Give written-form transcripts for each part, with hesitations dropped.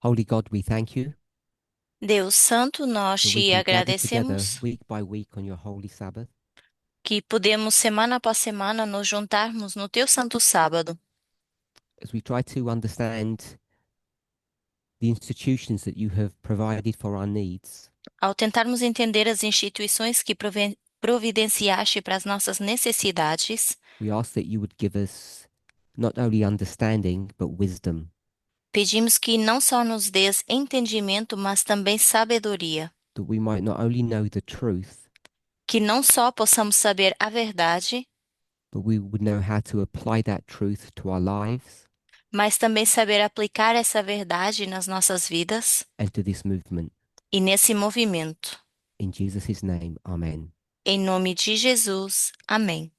Holy God, we thank you Deus Santo, nós that we te can gather together agradecemos week by week on your holy Sabbath que podemos semana após semana nos juntarmos no teu santo sábado, as we try to understand the institutions that you have provided for our needs. ao tentarmos entender as instituições que providenciaste para as nossas necessidades. We ask that you would give us not only understanding, but wisdom, Pedimos que não só nos dês entendimento, mas também sabedoria, that we might not only know the truth, que não só possamos saber a verdade, but we would know how to apply that truth to our lives mas também saber aplicar essa verdade nas nossas vidas and to this movement. e nesse movimento. In Jesus' name, amen. Em nome de Jesus, amém.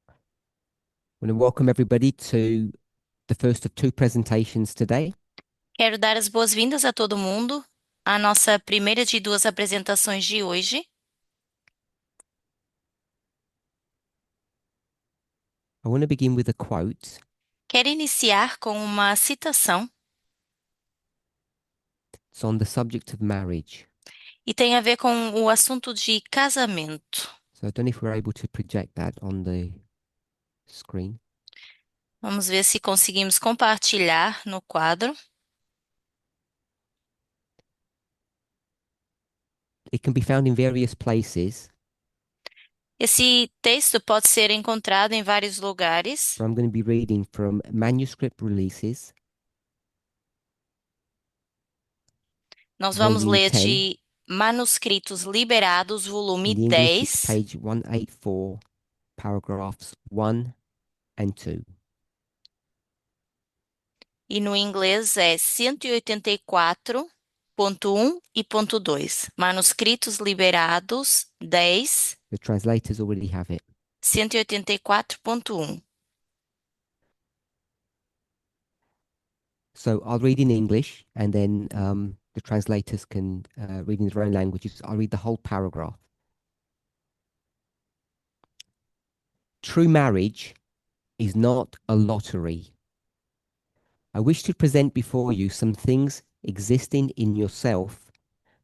I want to welcome everybody to the first of two presentations today. Quero dar as boas-vindas a todo mundo à nossa primeira de duas apresentações de hoje. I want to begin with a quote. Quero iniciar com uma citação It's on the subject of marriage. e tem a ver com o assunto de casamento. So I don't know if we're able to project that on the screen. Vamos ver se conseguimos compartilhar no quadro. It can be found in various places. Esse texto pode ser encontrado em vários lugares. So I'm going to be reading from manuscript releases, Nós vamos volume ler 10, de Manuscritos Liberados, volume in the English it's 10, page 184, paragraphs 1 and 2. e no inglês é 184.1 e ponto 2. Manuscritos Liberados 10, The translators already have it. 184.1. So I'll read in English and then the translators can read in their own languages. I'll read the whole paragraph. True marriage is not a lottery. I wish to present before you some things existing in yourself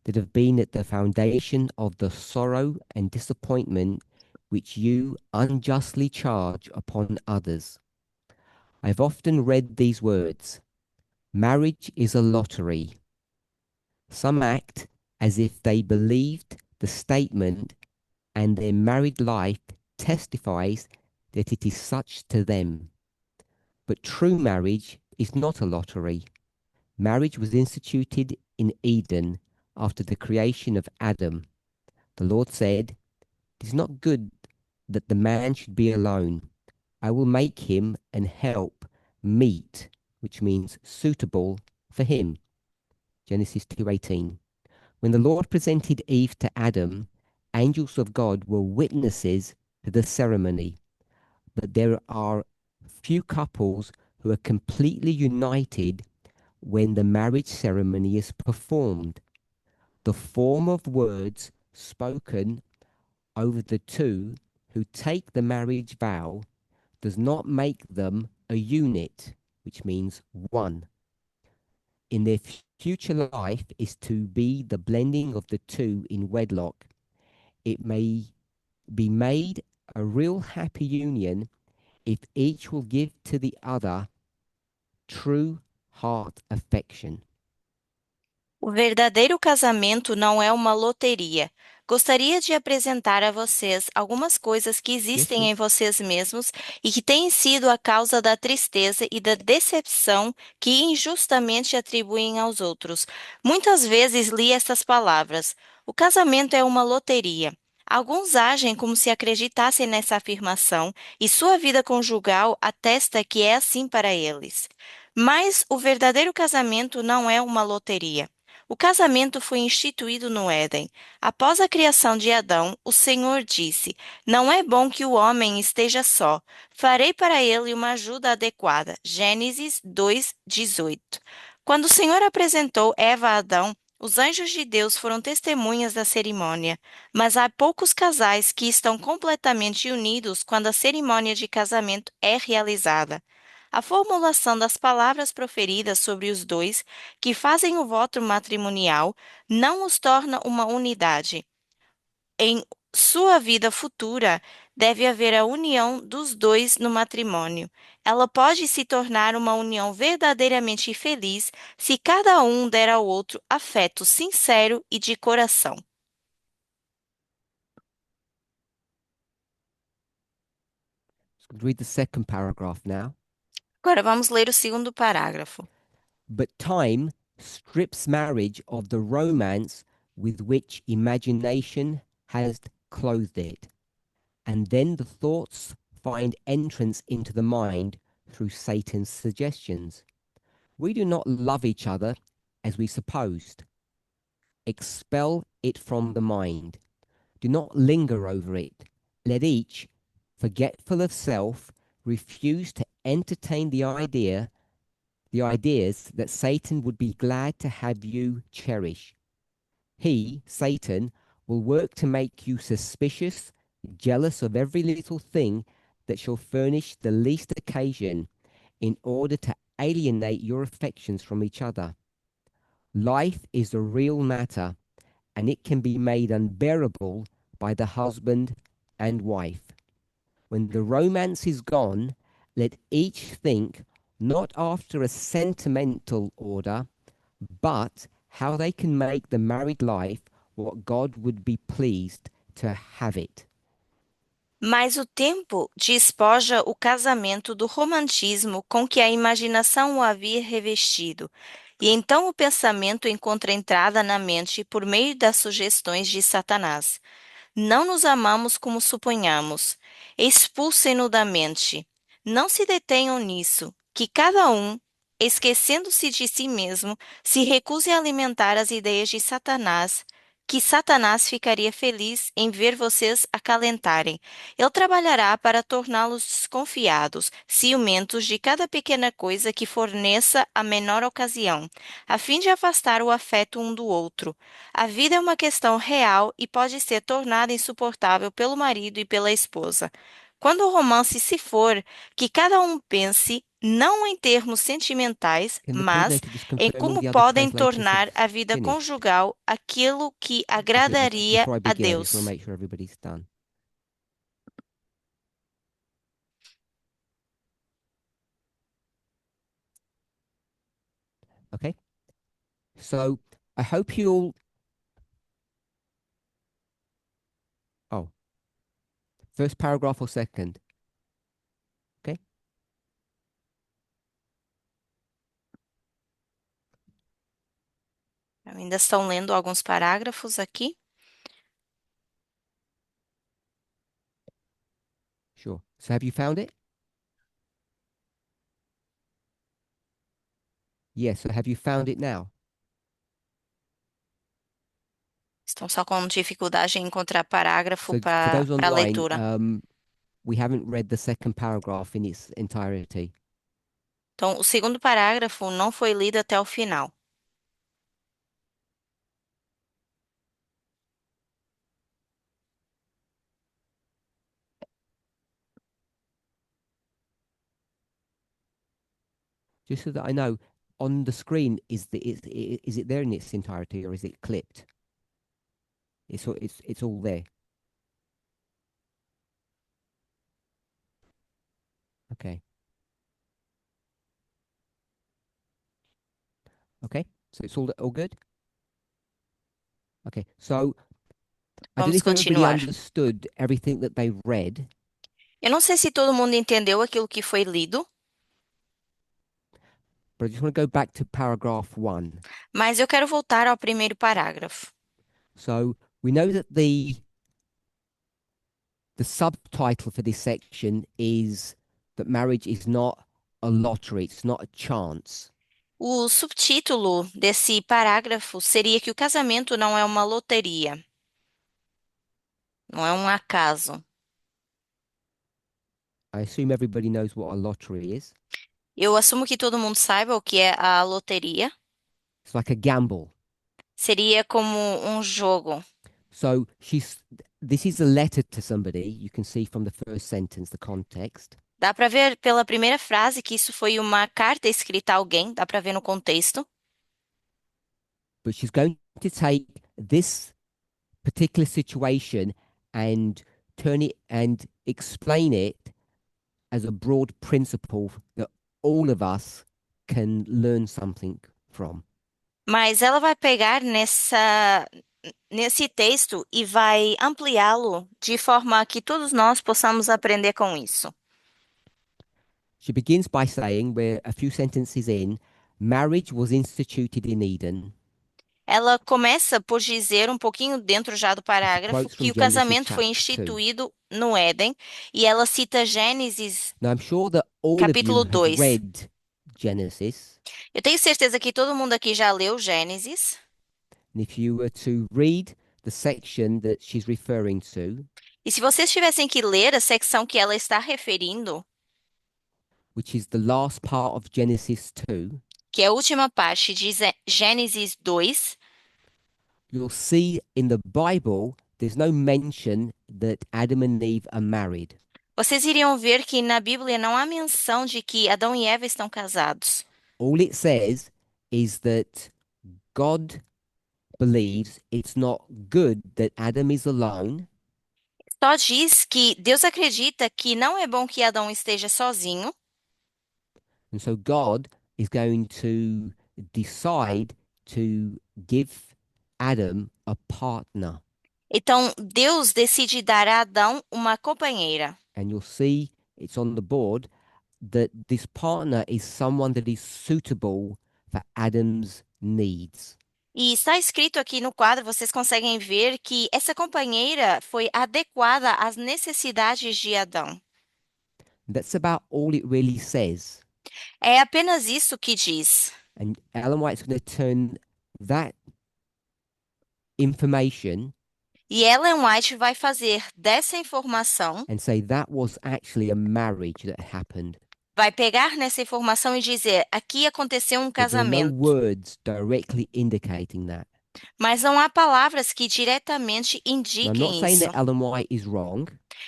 that have been at the foundation of the sorrow and disappointment which you unjustly charge upon others. I've often read these words: marriage is a lottery. Some act as if they believed the statement, and their married life testifies that it is such to them. But true marriage is not a lottery. Marriage was instituted in Eden after the creation of Adam. The Lord said, "It is not good that the man should be alone. I will make him an help meet," which means suitable for him. Genesis 2:18. When the Lord presented Eve to Adam, angels of God were witnesses to the ceremony. But there are few couples who are completely united when the marriage ceremony is performed. The form of words spoken over the two who take the marriage vow does not make them a unit, which means one. In their future life is to be the blending of the two in wedlock. It may be made a real happy union if each will give to the other true heart affection. O verdadeiro casamento não é uma loteria. Gostaria de apresentar a vocês algumas coisas que Yes, existem em please. vocês mesmos e que têm sido a causa da tristeza e da decepção que injustamente atribuem aos outros. Muitas vezes li estas palavras: o casamento é uma loteria. Alguns agem como se acreditassem nessa afirmação e sua vida conjugal atesta que é assim para eles. Mas o verdadeiro casamento não é uma loteria. O casamento foi instituído no Éden. Após a criação de Adão, o Senhor disse: Não é bom que o homem esteja só. Farei para ele uma ajuda adequada. Gênesis 2:18. Quando o Senhor apresentou Eva a Adão, os anjos de Deus foram testemunhas da cerimônia, mas há poucos casais que estão completamente unidos quando a cerimônia de casamento é realizada. A formulação das palavras proferidas sobre os dois que fazem o voto matrimonial não os torna uma unidade. Em sua vida futura, deve haver a união dos dois no matrimônio. Ela pode se tornar uma união verdadeiramente feliz se cada um der ao outro afeto sincero e de coração. Let's read the second paragraph now. Agora vamos ler o segundo parágrafo. But time strips marriage of the romance with which imagination has clothed it, and then the thoughts find entrance into the mind through Satan's suggestions. We do not love each other as we supposed. Expel it from the mind. Do not linger over it. Let each, forgetful of self, refuse to entertain the ideas that Satan would be glad to have you cherish. He, Satan, will work to make you suspicious, jealous of every little thing that shall furnish the least occasion in order to alienate your affections from each other. Life is a real matter, and it can be made unbearable by the husband and wife. When the romance is gone, let each think not after a sentimental order, but how they can make the married life what God would be pleased to have it. Mas o tempo despoja o casamento do romantismo com que a imaginação o havia revestido, e então o pensamento encontra entrada na mente por meio das sugestões de Satanás. Não nos amamos como suponhamos. Expulsem-no da mente. Não se detenham nisso, que cada um, esquecendo-se de si mesmo, se recuse a alimentar as ideias de Satanás, que Satanás ficaria feliz em ver vocês acalentarem. Ele trabalhará para torná-los desconfiados, ciumentos de cada pequena coisa que forneça a menor ocasião, a fim de afastar o afeto um do outro. A vida é uma questão real e pode ser tornada insuportável pelo marido e pela esposa. Quando o romance se for, que cada um pense não em termos sentimentais, Can the mas translator just em confirm all como the other podem translators have tornar a vida finished? conjugal aquilo que Just agradaria before I a begin, I just want to Deus. make sure everybody's done. Okay. So I hope you'll. Oh, first paragraph or second? Okay. Ainda estão lendo alguns parágrafos aqui. Sure. So have you found it? Yes. So have you found it now? Estão só com dificuldade em encontrar parágrafo So for para those a online, leitura. we haven't read the second paragraph in its entirety. Então, o segundo parágrafo não foi lido até o final. Just so that I know, on the screen, is it there in its entirety or is it clipped? It's all there. Okay. Okay. So it's all good. Okay. So I don't know Vamos if everybody continuar. understood everything that they read, Eu não sei se todo mundo entendeu aquilo que foi lido, but I just want to go back to paragraph 1. mas eu quero voltar ao primeiro parágrafo. So we know that the subtitle for this section is that marriage is not a lottery, it's not a chance. O subtítulo desse parágrafo seria que o casamento não é uma loteria, não é um acaso. I assume everybody knows what a lottery is. Eu assumo que todo mundo saiba o que é a loteria. It's like a gamble. Seria como um jogo. So this is a letter to somebody. You can see from the first sentence the context. Dá para ver pela primeira frase que isso foi uma carta escrita a alguém, dá para ver no contexto. but she's going to take this particular situation and turn it and explain it as a broad principle that all of us can learn something from. Mas ela vai pegar nesse texto e vai ampliá-lo de forma que todos nós possamos aprender com isso. She begins by saying, we're a few sentences in, marriage was instituted in Eden. Ela começa por dizer um pouquinho dentro já do And she parágrafo quotes que from o Genesis casamento foi chapter 2. instituído no Éden e ela cita Gênesis Now, I'm sure that all of you capítulo have 2. read Genesis. Eu tenho certeza que todo mundo aqui já leu Gênesis. And if you were to read the section that she's referring to, E se vocês tivessem que ler a secção que ela está referindo, which is the last part of Genesis 2, que é a última parte de Gênesis 2, you'll see in the Bible there's no mention that Adam and Eve are married. vocês iriam ver que na Bíblia não há menção de que Adão e Eva estão casados. All it says is that God believes it's not good that Adam is alone, Só diz que Deus acredita que não é bom que Adão esteja sozinho, and so God is going to decide to give Adam a partner. então Deus decide dar a Adão uma companheira. And you'll see it's on the board that this partner is someone that is suitable for Adam's needs. E está escrito aqui no quadro, vocês conseguem ver que essa companheira foi adequada às necessidades de Adão. That's about all it really says. É apenas isso que diz. And Ellen White's going to turn that information E Ellen White vai fazer dessa informação, and say that was actually a marriage that happened. vai pegar nessa informação e dizer: aqui aconteceu um But there are no casamento. words directly indicating that. Mas não há palavras que diretamente Now, I'm not indiquem saying isso. that Ellen White is wrong.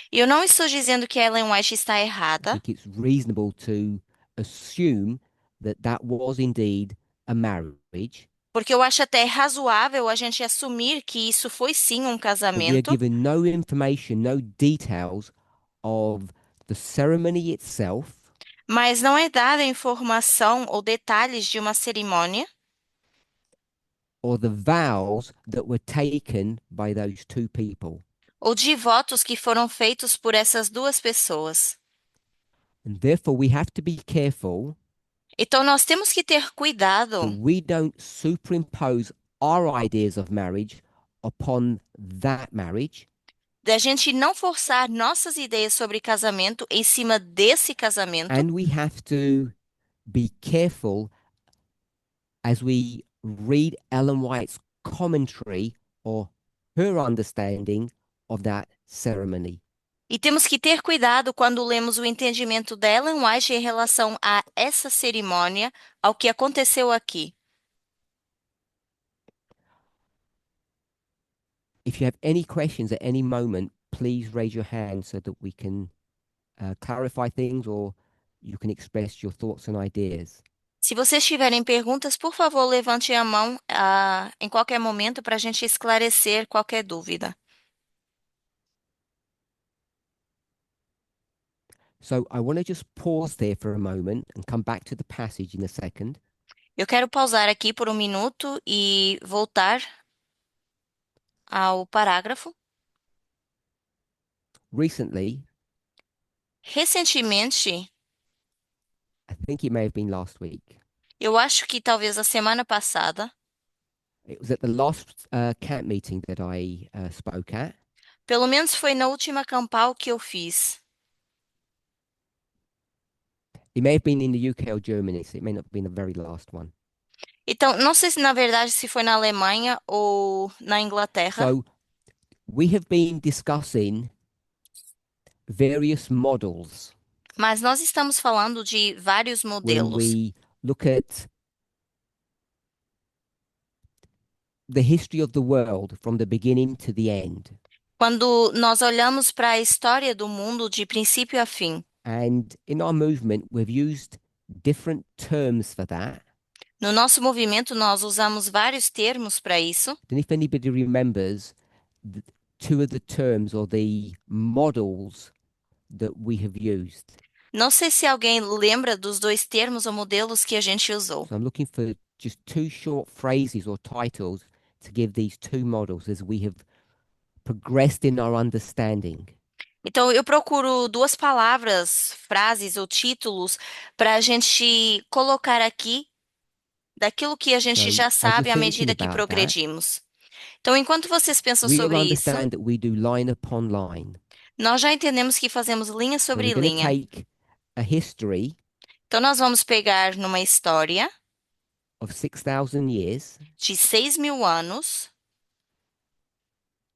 E eu não estou dizendo que Ellen White está I errada, think it's reasonable to assume that that was indeed a marriage. porque eu acho até razoável a gente assumir que isso foi sim um But we are casamento, given no information, no details of the ceremony itself mas não é dada informação ou detalhes de uma cerimônia or the vows that were taken by those two people. ou de votos que foram feitos por essas duas pessoas. And therefore, we have to be careful Então nós temos que ter that cuidado we don't superimpose our ideas of marriage upon that marriage, da gente não forçar nossas ideias sobre casamento em cima desse casamento. and we have to be careful as we read Ellen White's commentary or her understanding of that ceremony. E temos que ter cuidado quando lemos o entendimento da Ellen White em relação a essa cerimônia, ao que aconteceu aqui. If you have any questions at any moment, please raise your hand so that we can clarify things or you can express your thoughts and ideas. Se vocês tiverem perguntas, por favor, levante a mão, em qualquer momento para a gente esclarecer qualquer dúvida. So I want to just pause there for a moment and come back to the passage in a second. Eu quero pausar aqui por um minuto e voltar ao parágrafo. Recently, Recentemente, I think it may have been last week, eu acho que talvez a semana passada, it was at the last camp meeting that I spoke at. pelo menos foi na última campal que eu fiz. It may have been in the UK or Germany, so it may not have been the very last one. Então, não sei se na verdade se foi na Alemanha ou na Inglaterra, So we have been discussing various models mas nós estamos falando de vários when modelos. we look at the history of the world from the beginning to the end. Quando nós olhamos para a história do mundo de princípio a fim, And in our movement, we've used different terms for that. No nosso movimento, nós usamos vários termos para isso. I don't know if anybody remembers two of the terms or the models that we have used. Não sei se alguém lembra dos dois termos ou modelos que a gente usou. So I'm looking for just two short phrases or titles to give these two models as we have progressed in our understanding. Então, eu procuro duas palavras, frases ou títulos para a gente colocar aqui daquilo que a gente So já as you're sabe à thinking medida que about that, progredimos. Então, enquanto vocês pensam we'll sobre isso, understand that we do line upon line. nós já entendemos que fazemos linha So we're sobre going to linha. take a history Então, nós vamos pegar numa história of 6,000 years de 6.000 anos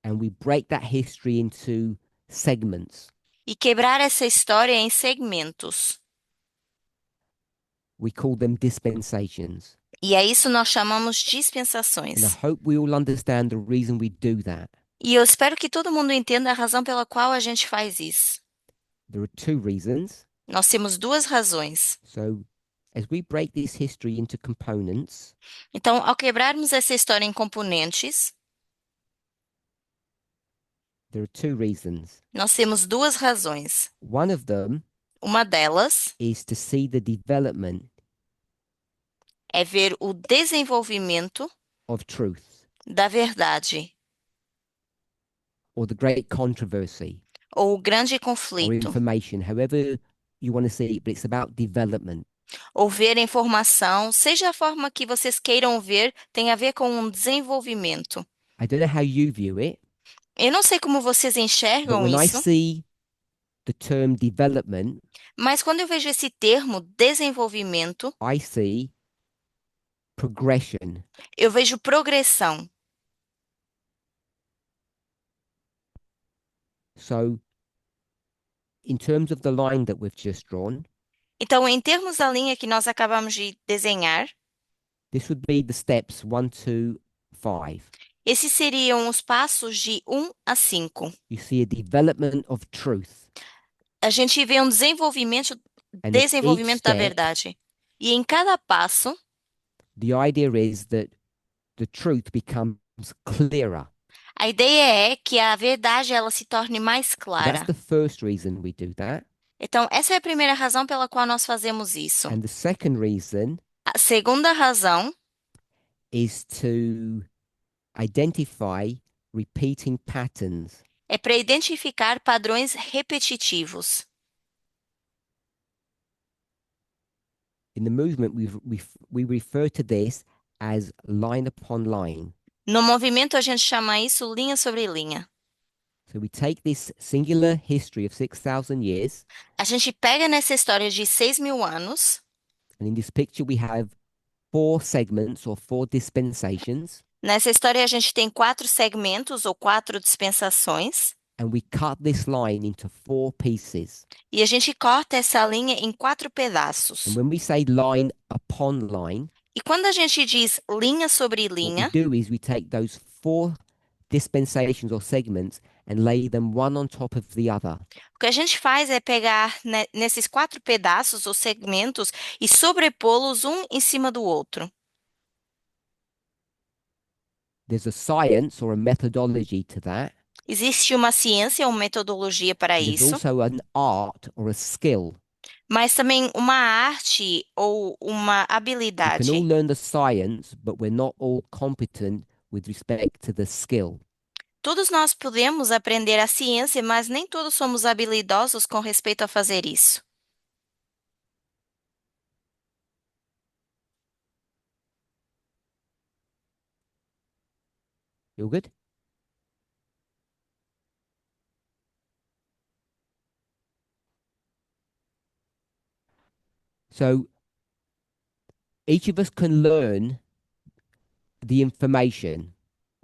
and we break that history into segments. e quebrar essa história em segmentos. We call them dispensations. E a isso nós chamamos And I dispensações. hope we all understand the reason we do that. E eu espero que todo mundo entenda a razão pela qual a gente faz isso. There are two reasons. Nós temos duas razões. So as we break this history into components, Então, ao quebrarmos essa história em componentes, there are two reasons. nós temos duas razões. One of them Uma delas is to see the development é ver o desenvolvimento of truth da verdade or the great controversy ou o grande or conflito, information, however you want to see it, but it's about development. ou ver a informação, seja a forma que vocês queiram ver, tem a ver com um desenvolvimento. I don't know how you view it, Eu não sei como vocês but enxergam when I isso, see the term development, mas quando eu vejo esse termo desenvolvimento, I see progression. eu vejo progressão. So in terms of the line that we've just drawn, Então, em termos da linha que nós acabamos de desenhar, this would be the steps 1 to 5. esses seriam os passos de 1 a 5. You see a development of truth. A gente vê um desenvolvimento, And at each desenvolvimento da step, verdade. E em cada passo, the idea is that the truth becomes clearer. a ideia é que a verdade ela se torne mais So clara. that's the first reason we do that. Então, essa é a primeira razão pela qual nós fazemos isso. And the second reason A segunda razão is to identify repeating patterns. é para identificar padrões repetitivos. In the movement, we refer to this as line upon line. No movimento, a gente chama isso linha sobre linha. So we take this singular history of 6,000 years, A gente pega nessa história de 6.000 anos, and in this picture we have 4 segments or 4 dispensations, nessa história a gente tem 4 segmentos ou 4 dispensações, and we cut this line into 4 pieces. e a gente corta essa linha em 4 pedaços. And when we say line upon line, E quando a gente diz linha sobre what we linha, do is we take those 4 dispensations or segments and lay them one on top of the other. o que a gente faz é pegar nesses 4 pedaços ou segmentos e sobrepô-los um em cima do outro. There's a science or a methodology to that. Existe uma ciência ou metodologia para There's isso, also an art or a skill. mas também uma arte ou uma We can all habilidade. learn the science, but we're not all competent with respect to the skill. Todos nós podemos aprender a ciência, mas nem todos somos habilidosos com respeito a fazer isso. You good? So each of us can learn the information,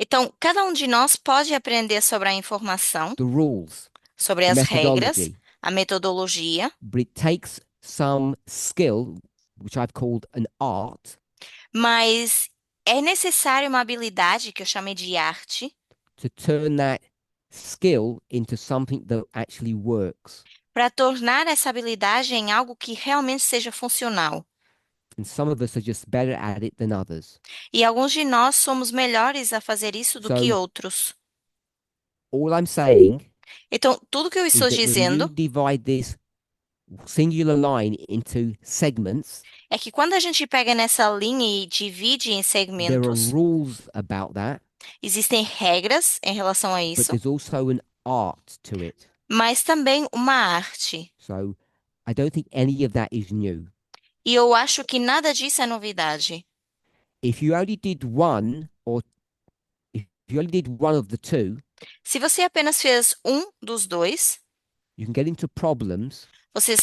Então, cada um de nós pode aprender sobre a informação, the rules, sobre the as regras, methodology, a metodologia, but it takes some skill, which I've called an art, mas é necessário uma habilidade que eu chamei de arte to turn that skill into something that actually works. para tornar essa habilidade em algo que realmente seja funcional. And some of us are just better at it than others. E alguns de nós somos melhores a fazer isso do que So outros. all I'm saying Então, tudo que eu is estou that when you dizendo divide this singular line into segments, é que quando a gente pega nessa linha e divide em there are segmentos, rules about that, existem regras em relação a but isso, there's also an art to it. mas também uma arte. So I don't think any of that is new. E eu acho que nada disso é novidade. If you only did one, or if you only did one of the two, Se você apenas fez um dos dois, you can get into problems você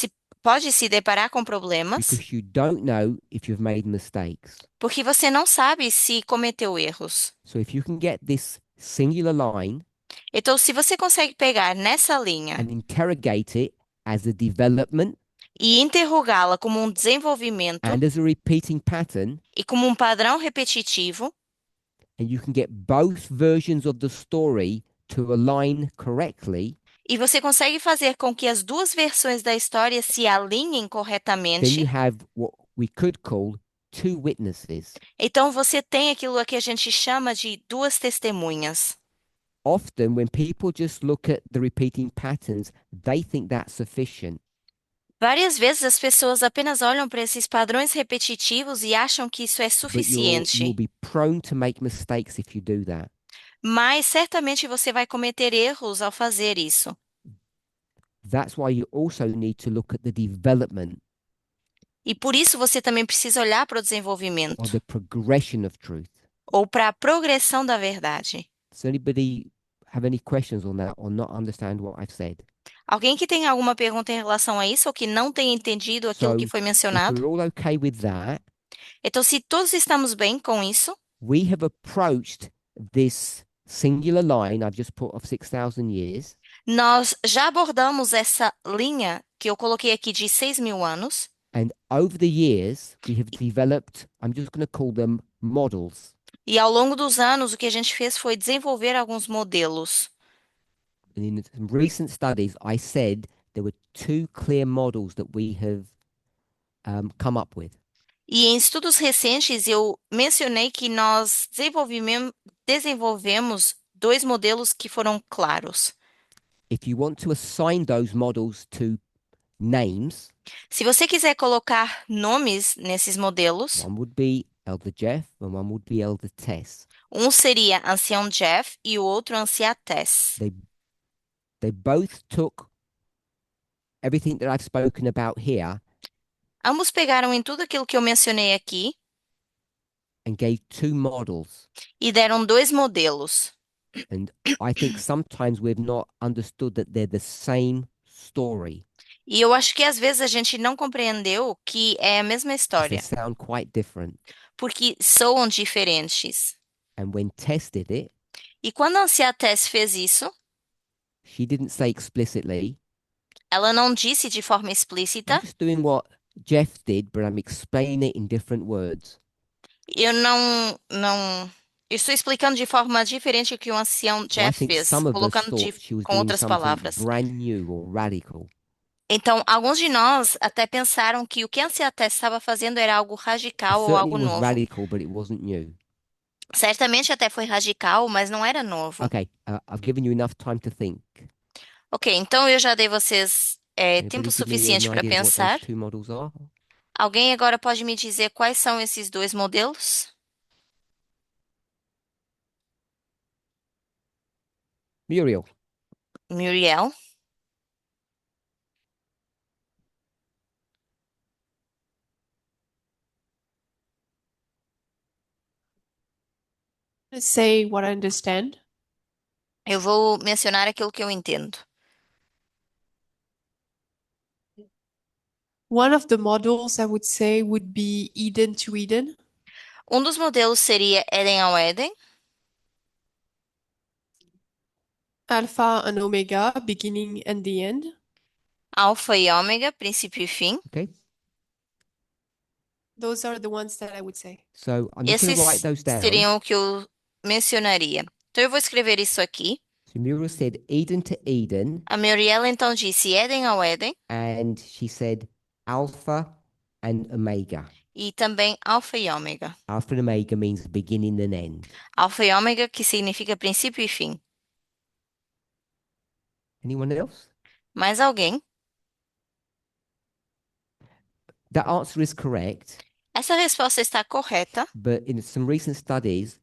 pode se deparar com problemas, because you don't know if you've made mistakes. porque você não sabe se cometeu erros. So if you can get this singular line Então, se você consegue pegar nessa linha and interrogate it as a development e interrogá-la como um desenvolvimento and as a repeating pattern, e como um padrão repetitivo, and you can get both versions of the story to align correctly, e você consegue fazer com que as duas versões da história se alinhem then you corretamente, have what we could call two witnesses. então você tem aquilo que a gente chama de duas testemunhas. Often, when people just look at the repeating patterns, they think that's sufficient. Várias vezes as pessoas apenas olham para esses padrões repetitivos e acham que isso é But you'll suficiente. be prone to make mistakes if you do that. Mas certamente você vai cometer erros ao fazer isso. That's why you also need to look at the development E por isso você também precisa olhar para o or desenvolvimento the progression of truth. ou para a progressão da verdade. Does anybody have any questions on that or not understand what I've said? Alguém que tenha alguma pergunta em relação a isso ou que não tenha entendido aquilo que So, foi if mencionado? we're all okay with that, Então, se todos estamos bem com isso, we have approached this singular line I've just put of 6,000 years, nós já abordamos essa linha que eu coloquei aqui de 6.000 anos. and over the years, we have developed, I'm just going to call them models. E ao longo dos anos, o que a gente fez foi desenvolver alguns modelos. And in some recent studies, I said there were two clear models that we have come up with. E em estudos recentes, eu mencionei que nós desenvolvemos dois modelos que foram claros. If you want to assign those models to names, Se você quiser colocar nomes nesses modelos, one would be Elder Jeff and one would be Elder Tess. um seria Ancião Jeff e o outro Anciã Tess. They both took everything that I've spoken about here Ambos pegaram em tudo aquilo que eu mencionei aqui and gave two models. e deram dois modelos. And I think sometimes we've not understood that they're the same story E eu acho que às vezes a gente não compreendeu que é a mesma because they história, sound quite different. porque soam diferentes. And when Tess did it, E quando a Anciã Tess fez isso, she didn't say explicitly, ela não disse de forma I'm explícita. just doing what Jeff did, but I'm explaining it in different words. Eu não estou explicando de forma diferente o que o ancião So I Jeff think fez, some of us colocando thought she was com doing outras something palavras. brand new or radical. Então, alguns de nós até pensaram que o que a anciã Tess estava fazendo era algo It radical ou certainly algo was novo. radical, but it wasn't new. Certamente até foi radical, mas não era novo. Okay, I've given you enough time to think. Ok, então eu já dei vocês tempo Anybody give me an suficiente para idea of what those pensar. two models are? Alguém agora pode me dizer quais são esses dois modelos? Muriel. Muriel. Say what I understand. Eu vou mencionar aquilo que eu entendo. One of the models I would say would be Eden to Eden. Um dos modelos seria Éden ao Éden. Alpha and Omega, beginning and the end. Alfa e ômega, princípio e fim. Okay, Those are the ones that I would say. so I'm just going to write Esses those down. seriam o que eu mencionaria. Então eu vou escrever isso aqui. So So Muriel said Eden to Eden, A Muriel então disse Éden ao Éden and she said Alpha and Omega. e também Alfa e Ômega. Alpha and Omega means beginning and end. Alfa e Ômega, que significa princípio e fim. Anyone else? Mais alguém? That answer is correct, Essa resposta está correta, but in some recent studies,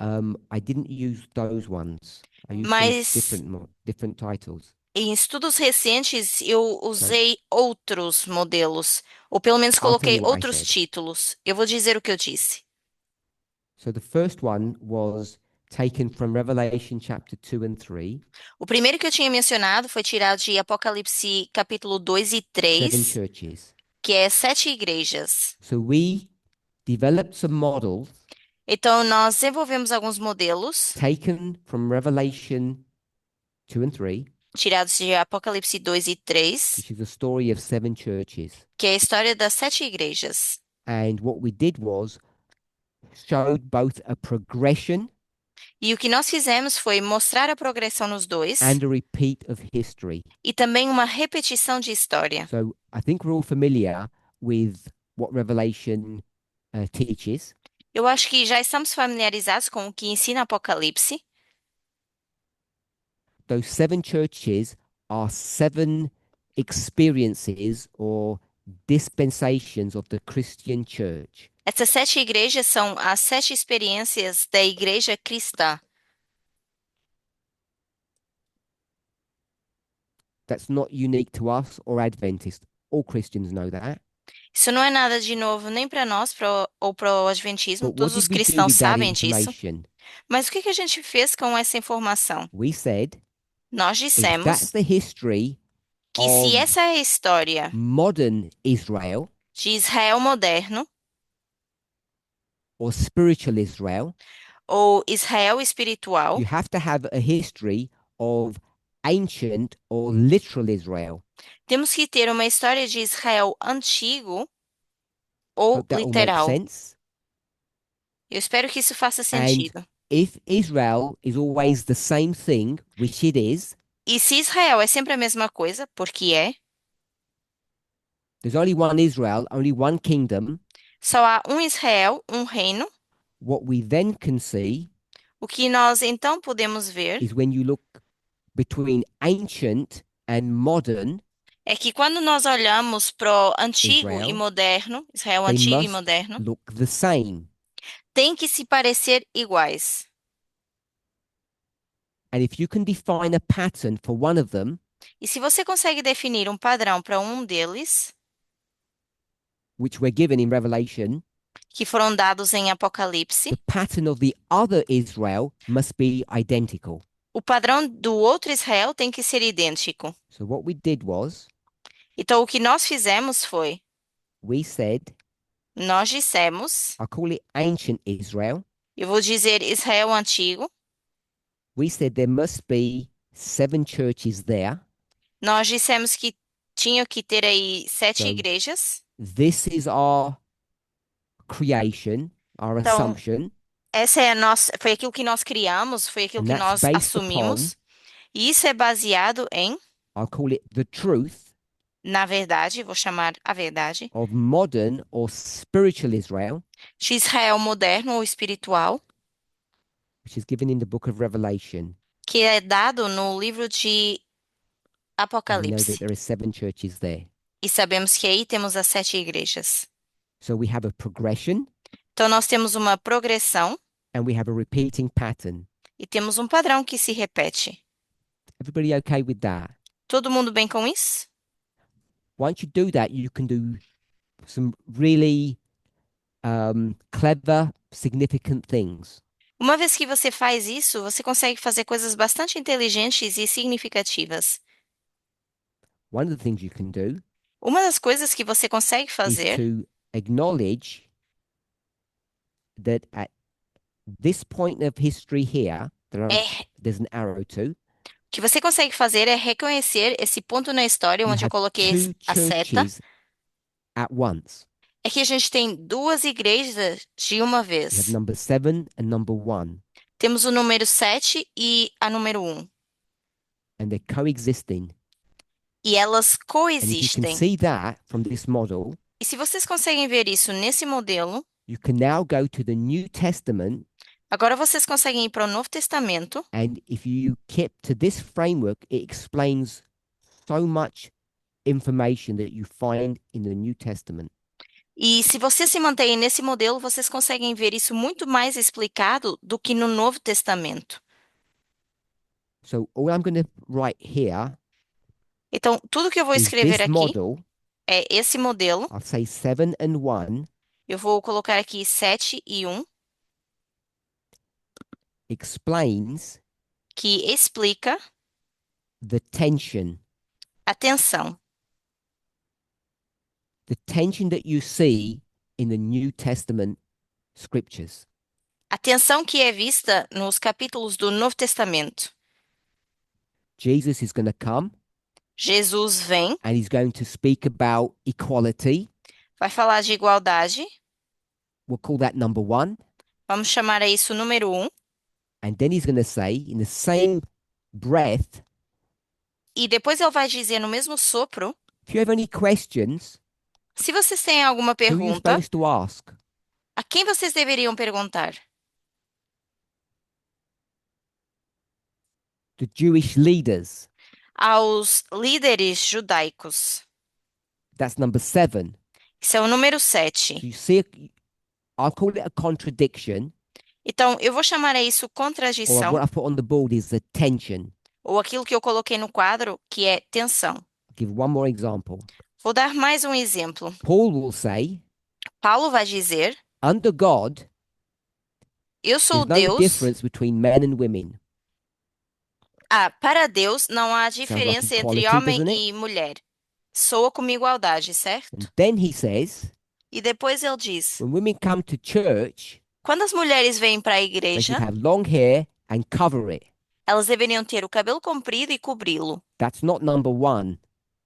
I didn't use those ones. I used some mas different titles. em estudos recentes eu usei outros modelos, ou pelo menos I'll tell coloquei you what I outros said. títulos. Eu vou dizer o que eu disse. So the first one was taken from Revelation chapter 2 and 3, O primeiro que eu tinha mencionado foi tirado de Apocalipse capítulo 2 e 3, 7 churches. que é 7 igrejas. So we developed some models Então, nós desenvolvemos alguns modelos taken from Revelation 2 and 3, tirados de Apocalipse 2 e 3, which is the story of 7 churches. que é a história das 7 igrejas. And what we did was showed both a progression E o que nós fizemos foi mostrar a progressão nos dois and a repeat of history. e também uma repetição de história. So I think we're all familiar with what Revelation teaches. Eu acho que já estamos familiarizados com o que ensina Apocalipse. Those 7 churches are 7 experiences or dispensations of the Christian church. Essas 7 igrejas são as 7 experiências da igreja cristã. That's not unique to us or Adventists. All Christians know that. Isso não é nada de novo nem para nós ou para o Adventismo. But what Todos os did we do cristãos with that sabem disso. information? Mas o que a gente fez com essa informação? We said Nós if that's dissemos the history que se of essa é a história modern Israel de Israel moderno or spiritual Israel, ou Israel espiritual, you have to have a history of ancient or literal Israel. temos que ter uma história de Israel antigo ou Hope that all makes literal. sense. Eu espero que isso faça And sentido. if Israel is always the same thing, which it is, E se Israel é sempre a mesma coisa, porque é, there's only one Israel, only one kingdom. só há um Israel, um reino, What we then can see o que nós então podemos ver is when you look between ancient and modern, é que quando nós olhamos para o antigo e Israel, moderno, Israel they antigo e must moderno, look the same. tem que se parecer iguais. And if you can define a pattern for one of them, E se você consegue definir um padrão para um deles, which we're given in Revelation, que foram dados em Apocalipse, the pattern of the other Israel must be identical. o padrão do outro Israel tem que ser idêntico. So what we did was Então, o que nós fizemos foi, we said, nós dissemos, I call it ancient Israel. eu vou dizer Israel antigo, We said there must be 7 churches there. nós dissemos que tinha que ter aí 7 So- igrejas. This is our creation, our Então, assumption, essa é a nossa, foi aquilo que nós criamos, foi aquilo and que that's nós based assumimos. E isso é baseado em, I'll call it the truth na verdade, vou chamar a verdade, of modern or spiritual Israel, de Israel moderno ou espiritual, which is given in the book of Revelation. que é dado no livro de And we know that Apocalipse. there are 7 churches there. E sabemos que aí temos as 7 igrejas. So we have a progression Então, nós temos uma progressão and we have a repeating pattern. e temos um padrão que se repete. Everybody okay with that? Todo mundo bem com isso? Once you do that, you can do some really clever, significant things. Uma vez que você faz isso, você consegue fazer coisas bastante inteligentes e significativas. One of the things you can do Uma das coisas que você consegue is fazer to acknowledge that at this point of history here, there's an arrow to, que você consegue fazer é reconhecer esse ponto na história you onde eu have coloquei two a seta, churches at once. é que a gente tem duas igrejas de uma You have vez. number 7 and number 1. Temos o número 7 e a número 1. and they're coexisting. E elas And if you can coexistem. see that from this model, E se vocês conseguem ver isso nesse modelo, you can now go to the New Testament, agora vocês conseguem ir para o Novo Testamento. and if you keep to this framework, it explains so much information that you find in the New Testament. E se vocês se mantêm nesse modelo, vocês conseguem ver isso muito mais explicado do que no Novo Testamento. So all I'm going to write here Então, tudo que eu vou is escrever this aqui model. é esse modelo. I'll say 7 and 1 Eu vou colocar aqui 7 e 1, explains que explica the tension a tensão. the tension that you see in the New Testament scriptures. A tensão que é vista nos capítulos do Novo Testamento. Jesus is going to come Jesus vem, and he's going to speak about equality. vai falar de igualdade. We'll call that number 1. Vamos chamar a isso número 1. And then he's going to say, in the same breath, E depois ele vai dizer no mesmo sopro, if you have any questions, se vocês têm alguma who are you pergunta, supposed to ask? a quem vocês deveriam perguntar? The Jewish leaders. Aos líderes judaicos. That's number 7. Isso é o número So 7. you see, I'll call it a contradiction, Então, eu vou chamar a isso or contradição, what I put on the board is a tension. ou aquilo que eu coloquei no quadro, que é tensão. I'll give one more example. Vou dar mais um exemplo. Paul will say, Paulo vai dizer: under God, Eu sou there's no Deus. difference between men and women. Para Deus não há like diferença entre equality, homem doesn't it? e mulher. Soa como igualdade, certo? And then he says, E depois ele diz: when women come to church, Quando as mulheres vêm para a they igreja, should have long hair and cover it. elas deveriam ter o cabelo comprido e cobri-lo. That's not number 1.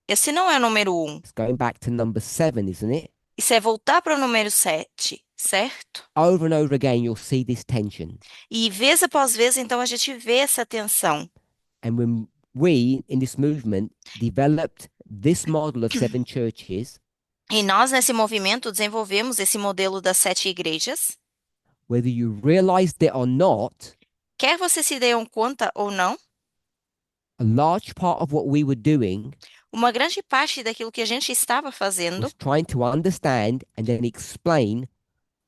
Esse não é o número 1. It's going back to number 7, isn't it? Isso é voltar para o número 7, certo? Over and over again, you'll see this tension. E vez após vez, então, a gente vê essa tensão. And when we, in this movement, developed this model of 7 churches, E nós, nesse movimento, desenvolvemos esse modelo das 7 igrejas. whether you realized it or not, Quer vocês se deem conta ou não, a large part of what we were doing uma grande parte daquilo que a gente estava fazendo was trying to understand and then explain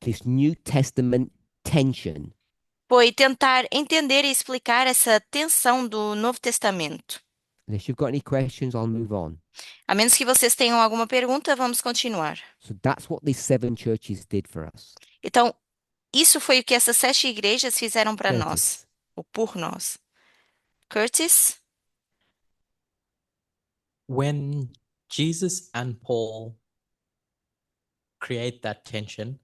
this New Testament tension. foi tentar entender e explicar essa tensão do Novo Testamento. Unless you've got any questions, I'll move on. A menos que vocês tenham alguma pergunta, vamos continuar. So that's what these 7 churches did for us. Então, isso foi o que essas 7 igrejas fizeram para Curtis. nós, ou por nós. Curtis? When Jesus and Paul create that tension,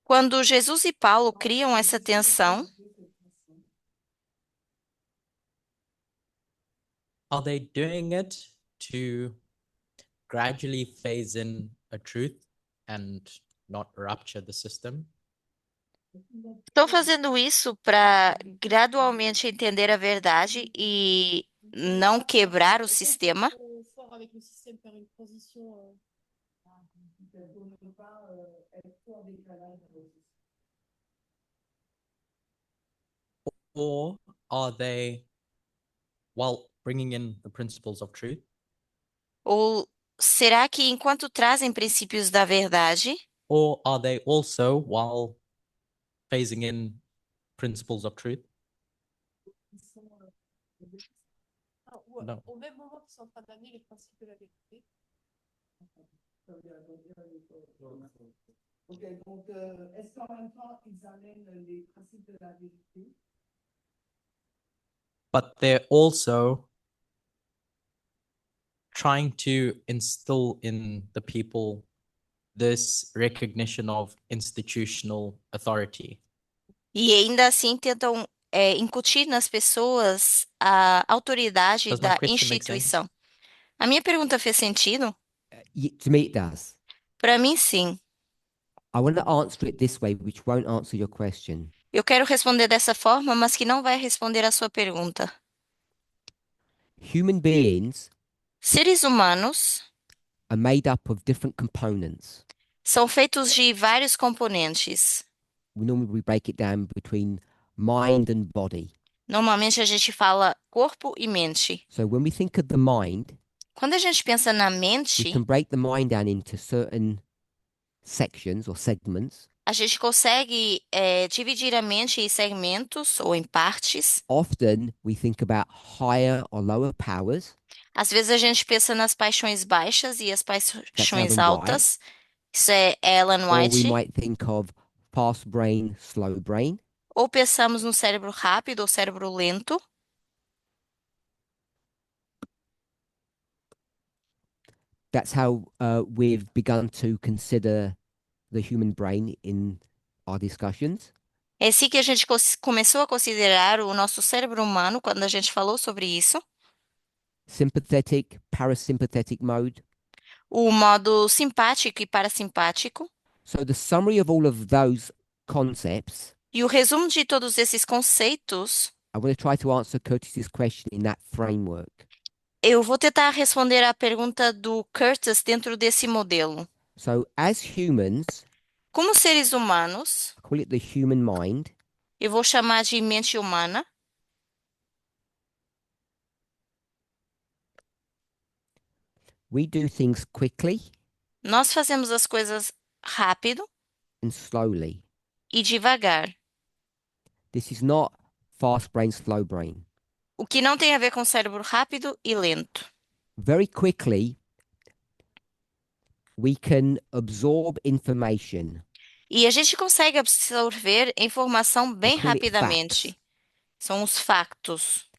Quando Jesus e Paulo criam essa tensão, are they doing it to gradually phase in a truth and not rupture the system? estão fazendo isso para gradualmente entender a verdade e não quebrar o sistema? Fort avec le système, faire une transition. Or are they, while bringing in the principles of truth, Ou será que enquanto trazem princípios da verdade, or are they also, while phasing in principles of truth? Non. Au même moment qu'ils sont en train d'amener les principes de la vérité. Ok, donc est-ce qu'en même temps ils amènent les principes de la vérité? But they're also trying to instill in the people this recognition of institutional authority. e ainda assim tentam incutir nas pessoas a autoridade Does my da question make sense? instituição? A minha pergunta fez sentido? To me, it does. Para mim, sim. I want to answer it this way, which won't answer your question. Eu quero responder dessa forma, mas que não vai responder a sua pergunta. Human beings Seres humanos are made up of different components. são feitos de vários componentes. We normally break it down between mind and body. Normalmente a gente fala corpo e mente. So when we think of the mind, Quando a gente pensa na we mente, can break the mind down into certain sections or segments. a gente consegue dividir a mente em segmentos ou em partes. Often we think about higher or lower powers. Às vezes a gente pensa nas paixões baixas e as That's paixões Ellen altas. Isso é Ellen Or we White. might think of fast brain, slow brain. Ou pensamos no cérebro rápido ou cérebro lento. That's how we've begun to consider the human brain in our discussions. É assim que a gente começou a considerar o nosso cérebro humano quando a gente falou sobre isso. Sympathetic, parasympathetic mode. O modo simpático e parasimpático. So the summary of all of those concepts, E o resumo de todos esses conceitos, I want to try to answer Curtis's question in that framework. eu vou tentar responder à pergunta do Curtis dentro desse modelo. So as humans, Como seres humanos, I call it the human mind, eu vou chamar de mente humana, we do things quickly nós fazemos as coisas rápido and slowly. e devagar. This is not fast brain, slow brain. O que não tem a ver com cérebro rápido e lento. Very quickly, we can absorb information. E a gente consegue absorver informação bem call it rapidamente. facts. São os factos.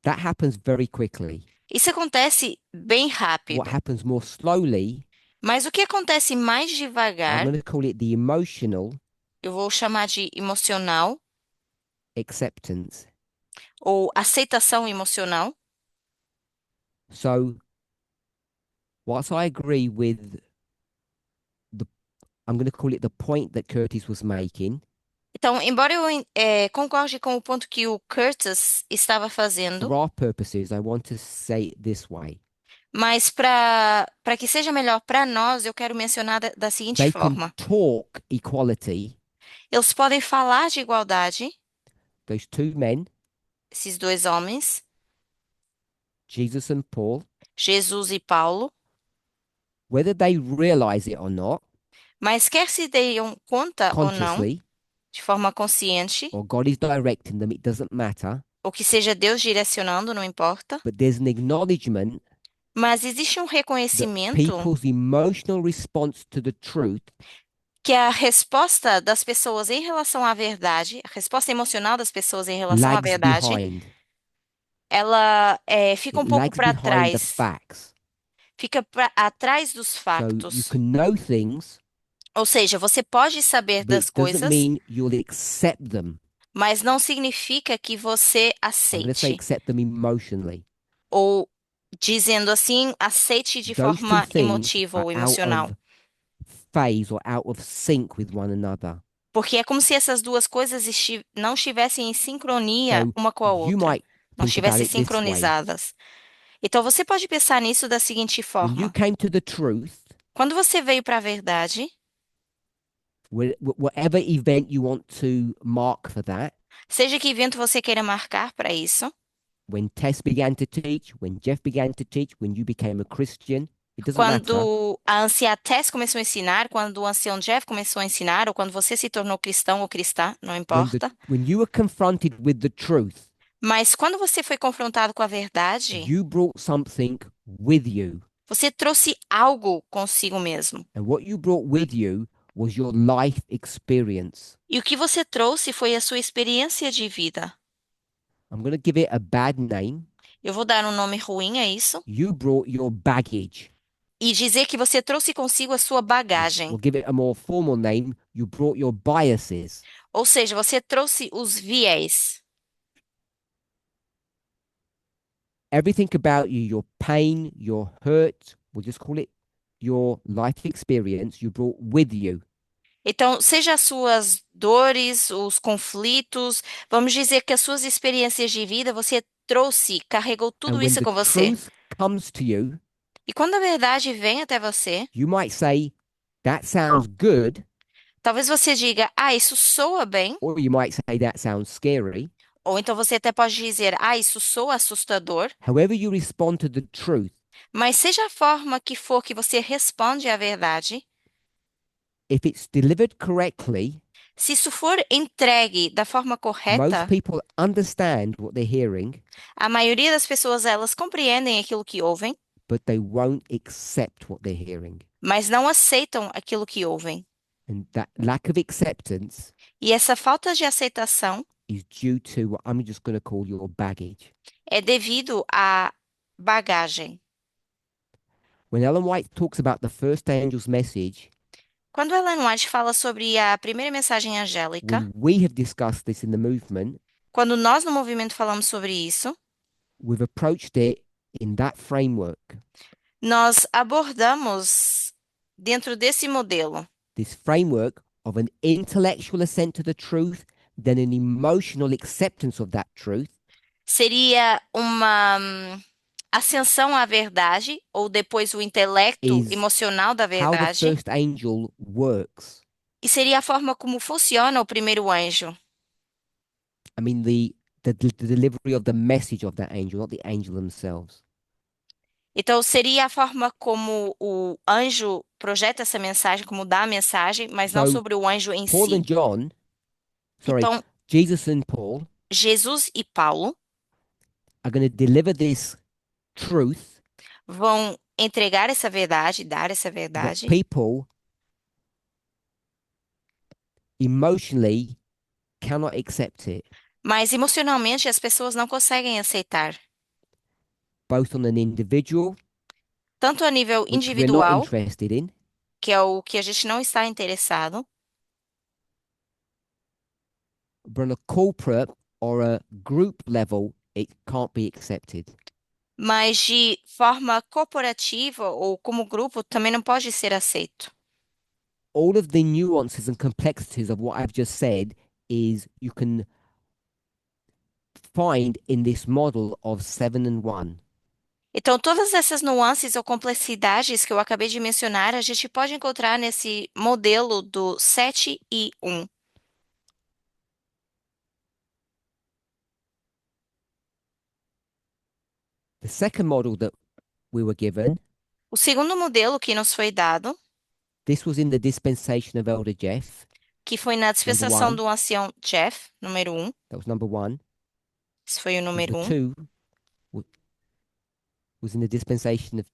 That happens very quickly. Isso acontece bem rápido. What happens more slowly, Mas o que acontece mais I'm devagar, going to call it the emotional eu vou chamar de emocional acceptance. ou aceitação emocional. So, whilst I agree with I'm going to call it the point that Curtis was making, Então, embora eu concorde com o ponto que o Curtis estava fazendo, for our purposes, I want to say it this way. mas para que seja melhor para nós, eu quero mencionar da seguinte They can forma. talk equality, Eles podem falar de igualdade, those two men, esses dois homens, Jesus and Paul, Jesus e Paulo, whether they realize it or not, mas quer se deem conta ou não, consciously, de forma consciente, or God is directing them, it doesn't matter, ou que seja Deus direcionando, não importa, but there's an acknowledgement mas existe um that reconhecimento people's emotional response to the truth que a resposta das pessoas em relação à verdade, a resposta emocional das pessoas em relação à lags verdade, behind. ela fica um It pouco lags para behind the trás, facts. fica atrás dos So you factos. can know things, Ou seja, você pode saber but das it doesn't coisas, mean you'll accept them. mas não significa que você I'm going to say aceite. accept them emotionally. Ou, dizendo assim, aceite de Those two forma things emotiva are ou out emocional. of phase or out of sync with one another. Porque é como se essas duas coisas não estivessem em sincronia So uma com a you outra, might não think about estivessem it this way. sincronizadas. Então você pode pensar nisso da seguinte When you forma: came to the truth, quando você veio para a verdade, whatever event you want to mark for that, seja que evento você queira marcar para isso, when Tess began to teach, when Jeff began to teach, when you became a Christian, it doesn't matter. quando a anciã Tess começou a ensinar, quando o ancião Jeff começou a ensinar, ou quando você se tornou cristão ou cristã, não importa. When you were confronted with the truth, Mas quando você foi confrontado com a verdade, you brought something with you. você trouxe algo consigo mesmo. And what you brought with you was your life experience. E o que você trouxe foi a sua experiência de vida. I'm going to give it a bad name. Eu vou dar um nome ruim a isso You brought your baggage. e dizer que você trouxe consigo a sua bagagem. We'll give it a more formal name. You brought your biases. Ou seja, você trouxe os viés. Everything about you, your pain, your hurt, we'll just call it your life experience, you brought with you. Então, seja as suas dores, os conflitos, vamos dizer que as suas experiências de vida você trouxe, carregou And tudo when isso the com você. truth comes to you, E quando a verdade vem até você, you might say, that sounds good, talvez você diga, isso soa bem. or you might say, that sounds scary. Ou então você até pode dizer, isso soa assustador. However you respond to the truth, Mas seja a forma que for que você responde à verdade, if it's delivered correctly, se isso for entregue da forma most correta, people understand what they're hearing, a maioria das pessoas elas compreendem aquilo que ouvem, but they won't accept what they're hearing. mas não aceitam aquilo que ouvem. And that lack of acceptance E essa falta de aceitação is due to what I'm just going to call your baggage. é devido à bagagem. When Ellen White talks about the first angel's message, Quando Ellen White fala sobre a primeira mensagem angélica, when we have discussed this in the movement, quando nós no movimento falamos sobre isso, we've approached it in that framework, nós abordamos dentro desse modelo. this framework of an intellectual assent to the truth, then an emotional acceptance of that truth, Seria uma ascensão à verdade, ou depois o intelecto Is emocional da how the verdade, first angel works. e seria a forma como funciona o primeiro anjo. I mean, the delivery of the message of that angel, not the angel themselves. Então, seria a forma como o anjo projeta essa mensagem, como dá a mensagem, mas não So, sobre o anjo em Paul si. and John, sorry, Então, Jesus and Paul Jesus e Paulo are going to deliver this truth vão entregar essa verdade, dar essa that verdade, people emotionally cannot accept it, mas emocionalmente as pessoas não conseguem aceitar, both on an individual, tanto a nível which we're not individual, interested in, que é o que a gente não está interessado, but on a corporate or a group level, it can't be accepted. mas de forma corporativa ou como grupo também não pode ser aceito. All of the nuances and complexities of what I've just said is you can find in this model of 7 and 1. Então, todas essas nuances ou complexidades que eu acabei de mencionar, a gente pode encontrar nesse modelo do 7 e 1. The second model that we were given, O segundo modelo que nos foi dado, this was in the dispensation of Elder Jeff. que foi na dispensação one. do ancião Jeff, número 1. That was number 1. Esse foi o número Number 1. 2 was in the dispensation of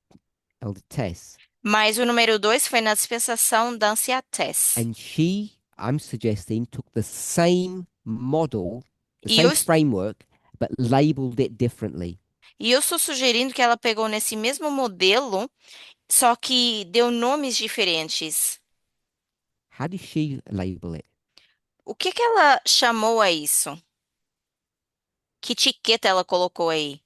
Elder Tess. Mas o número 2 foi na dispensação da anciã Tess. And she, I'm suggesting, took the same model, the E same eu, framework, but labeled it differently. e eu estou sugerindo que ela pegou nesse mesmo modelo, só que deu nomes diferentes. How did she label it? O que que ela chamou a isso? Que etiqueta ela colocou aí?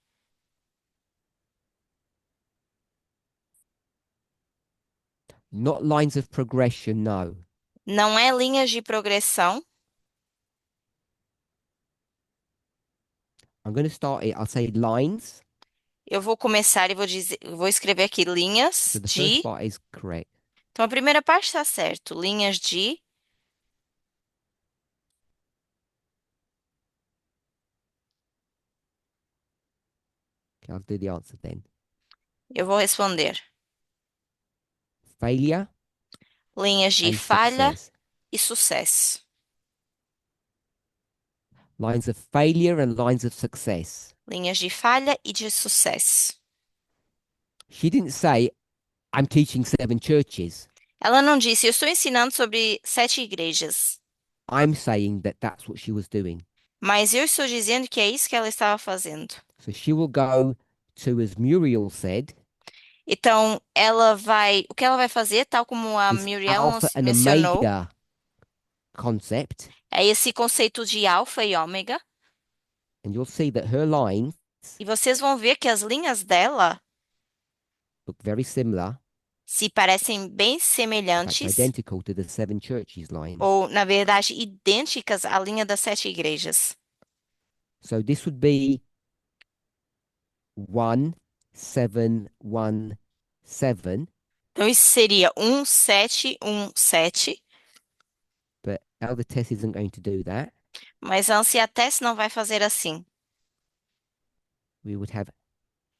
Not lines of progression, no. Não é linhas de progressão. I'm going to start it. I'll say lines. Eu vou começar e vou escrever aqui linhas So the de. first part is correct. Então, a primeira parte está certo. Linhas de. Okay, I'll do the answer then. Eu vou responder. Failure Linhas de and falha success. e sucesso. Lines of failure and lines of success. Linhas de falha e de sucesso. She didn't say, I'm teaching 7 churches. Ela não disse, eu estou ensinando sobre 7 igrejas. I'm saying that that's what she was doing. Mas eu estou dizendo que é isso que ela estava fazendo. So she will go to, as Muriel said, Então, o que ela vai fazer, tal como a this Miriam alpha and mencionou, omega concept. é esse conceito de alfa e ômega. And you'll see that her lines E vocês vão ver que as linhas dela look very similar, se parecem bem in fact, semelhantes, identical to the 7 churches lines. ou, na verdade, idênticas à linha das 7 igrejas. So this would be 1717, Então, isso seria 1717, but Elder Tess isn't going to do that. mas a Ancia Tess não vai fazer assim. We would have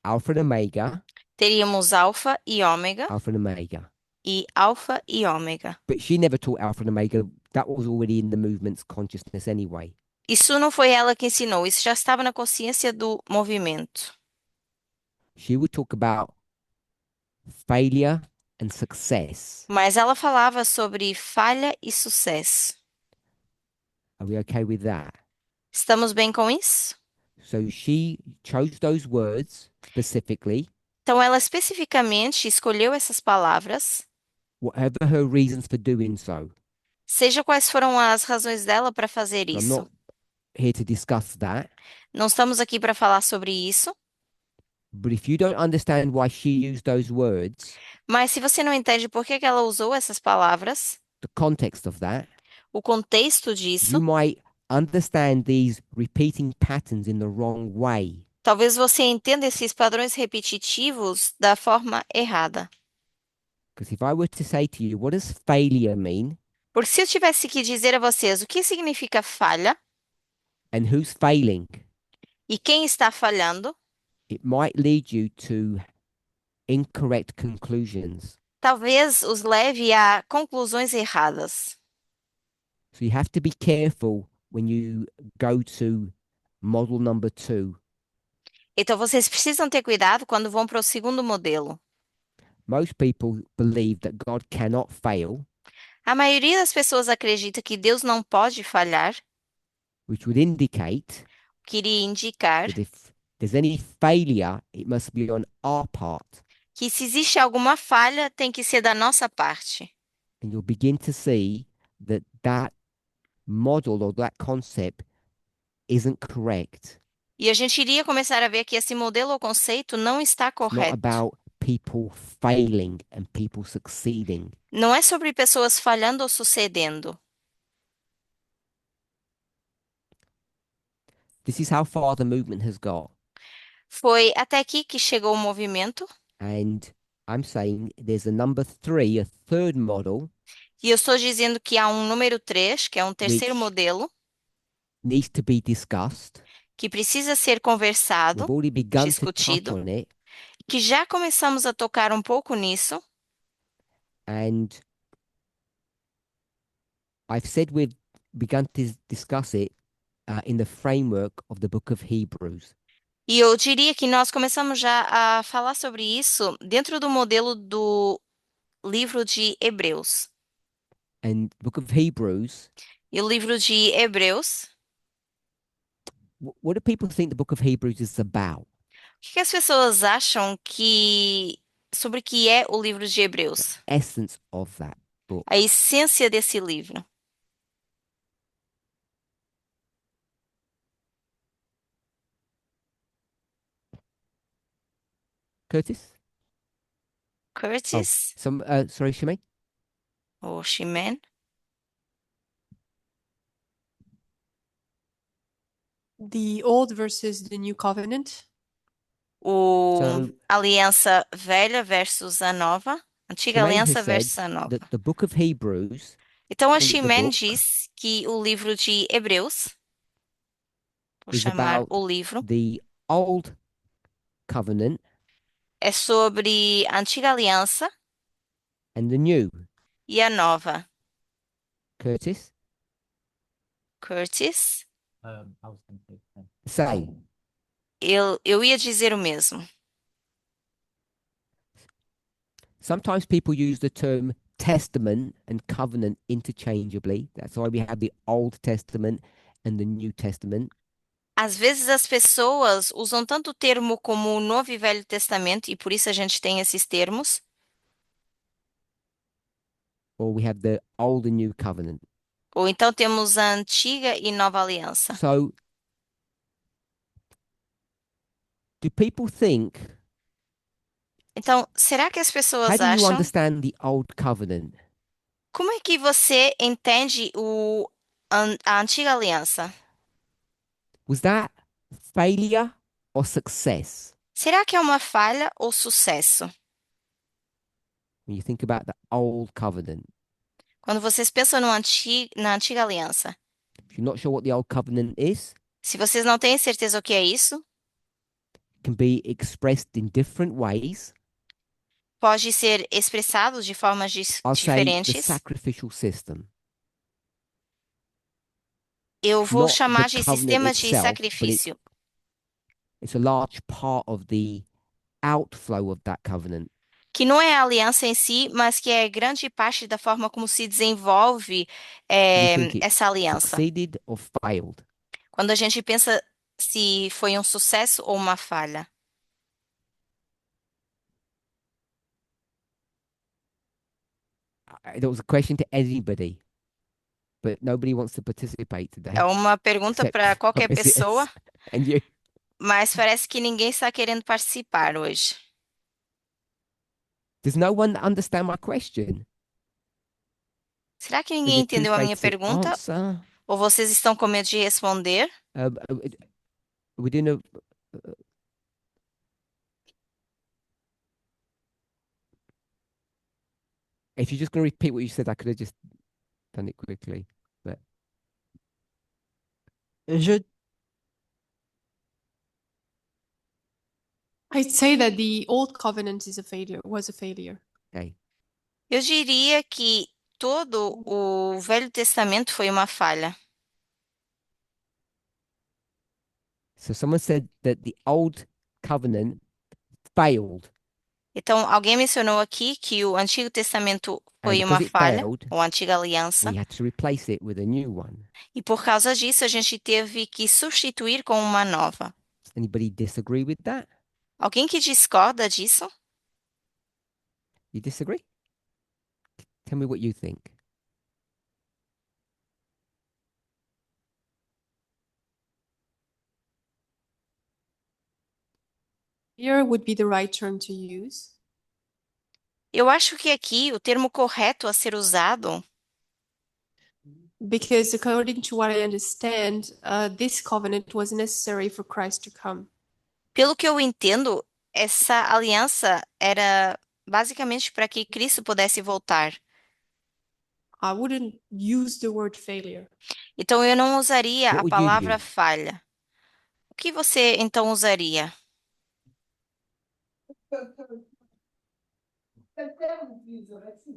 Alpha and Omega, Teríamos alfa e ômega Alpha and Omega. e alfa e ômega. But she never taught Alpha and Omega. That was already in the movement's consciousness anyway. Isso não foi ela que ensinou, isso já estava na consciência do movimento. She would talk about failure and success. Mas ela falava sobre falha e sucesso. Are we okay with that? Estamos bem com isso? So she chose those words specifically, Então, ela especificamente escolheu essas palavras, whatever her reasons for doing so. seja quais foram as razões dela para fazer So I'm isso. not here to discuss that. Não estamos aqui para falar sobre isso, But if you don't understand why she used those words, mas se você não entende por que que ela usou essas palavras, the context of that, o contexto disso, you might understand these repeating patterns in the wrong way. talvez você entenda esses padrões repetitivos da forma errada. Because if I were to say to you, what does failure mean? Porque se eu tivesse que dizer a vocês o que significa falha And who's failing? e quem está falhando, It might lead you to incorrect conclusions. talvez os leve a conclusões erradas. So you have to be careful when you go to model number 2. Então, vocês precisam ter cuidado quando vão para o segundo modelo. Most people believe that God cannot fail, A maioria das pessoas acredita que Deus não pode falhar, which would indicate o que iria indicar that if there's any failure, it must be on our part. que se existe alguma falha, tem que ser da nossa parte. And you'll begin to see that that model or that concept isn't correct. E a gente iria começar a ver que esse modelo ou conceito não está It's not correto. about people failing and people succeeding. Não é sobre pessoas falhando ou sucedendo. This is how far the movement has got. Foi até aqui que chegou o movimento. And I'm saying there's a number 3, a third model, E eu estou dizendo que há um número 3, que é um terceiro Which- modelo, needs to be discussed. que precisa ser conversado, We've already begun to touch discutido. on it. que já começamos a tocar um pouco nisso. And I've said we've begun to discuss it in the framework of the book of Hebrews. E eu diria que nós começamos já a falar sobre isso dentro do modelo do livro de Hebreus. And the book of Hebrews, E o livro de Hebreus, what do people think the book of Hebrews is about? o que que as pessoas acham que sobre o que é o livro de Hebreus? Essence of that book. A essência desse livro. Curtis? Curtis Sorry, Shimei? ou Shimen? The Old versus the New Covenant. O So- Aliança Velha versus a Nova. Antiga Shimei Aliança has versus said a Nova. that the book of Hebrews Então, a call it the Shimen book, diz que o livro de Hebreus, vou is chamar about o livro, the old covenant é sobre a Antiga Aliança and the new. e a Nova. Curtis? Curtis, I was going to say, Same. eu ia dizer o mesmo. Sometimes people use the term testament and covenant interchangeably. That's why we have the Old Testament and the New Testament. Às vezes as pessoas usam tanto o termo como o Novo e Velho Testamento, e por isso a gente tem esses termos. Or we have the Old and New Covenant. Ou então temos a Antiga e Nova Aliança. So, do people think, Então, será que as how pessoas do you acham? understand the Old Covenant? Como é que você entende a Antiga Aliança? Was that failure or success? Será que é uma falha ou sucesso? When you think about the old covenant, Quando vocês pensam na antiga aliança, if you're not sure what the old covenant is, se vocês não têm certeza o que é isso, it can be expressed in different ways. pode ser expressado de formas I'll say the diferentes. sacrificial system. Eu It's vou not the chamar de covenant sistema de itself, but sacrifício. it's a large part of the outflow of that covenant. Que não é a aliança em si, mas que é grande parte da forma como se desenvolve Do you think it essa aliança. succeeded or failed? Quando a gente pensa se foi um sucesso ou uma falha. That was a question to anybody, but nobody wants to participate today É uma pergunta except para our qualquer pessoa, visitors and you. mas parece que ninguém está querendo participar hoje. Does no one understand my question? Será que Are ninguém you too entendeu a afraid minha to pergunta? answer? Ou vocês estão com medo de responder? We're doing a. If you're just going to repeat what you said, I could have just done it quickly. But I'd say that the old covenant is a failure, was a failure. okay, Eu diria que todo o Velho Testamento foi uma falha. so someone said that the old covenant failed, Então, alguém mencionou aqui que o Antigo Testamento and foi uma because it falha, failed, ou a Antiga Aliança, we had to replace it with a new one. e por causa disso a gente teve que substituir com uma nova. Does anybody disagree with that? Alguém que discorda disso? You disagree? Tell me what you think. Failure would be the right term to use. Eu acho que aqui o termo correto a ser usado, Because according to what I understand, this covenant was necessary for Christ to come. pelo que eu entendo, essa aliança era basicamente para que Cristo pudesse voltar. I wouldn't use the word failure. Então eu não usaria What a would you palavra use? falha. O que você então usaria? Quel terme utiliserais-tu?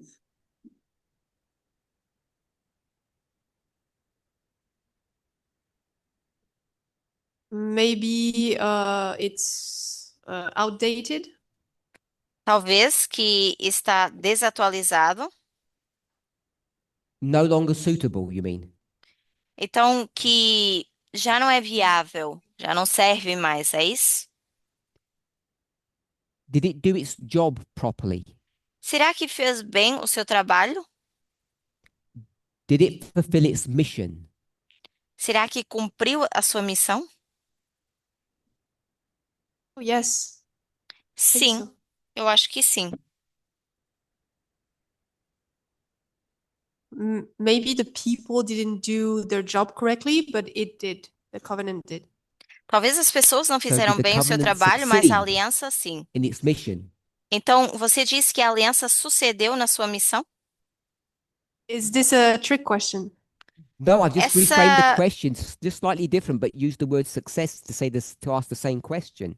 Maybe it's outdated. Talvez que está desatualizado. No longer suitable, you mean? Então que já não é viável, já não serve mais, é isso? Did it do its job properly? Será que fez bem o seu trabalho? Did it fulfill its mission? Será que cumpriu a sua missão? Oh, yes, I think Sim, so. eu acho que sim. Maybe the people didn't do their job correctly, but it did. The covenant did. Talvez as pessoas não So fizeram did the bem o seu covenant trabalho, mas a succeed aliança sim. in its mission? Então, você disse que a aliança sucedeu na sua missão? Is this a trick question? No, I just reframed the Essa, question just slightly different, but used the word success to say this to ask the same question.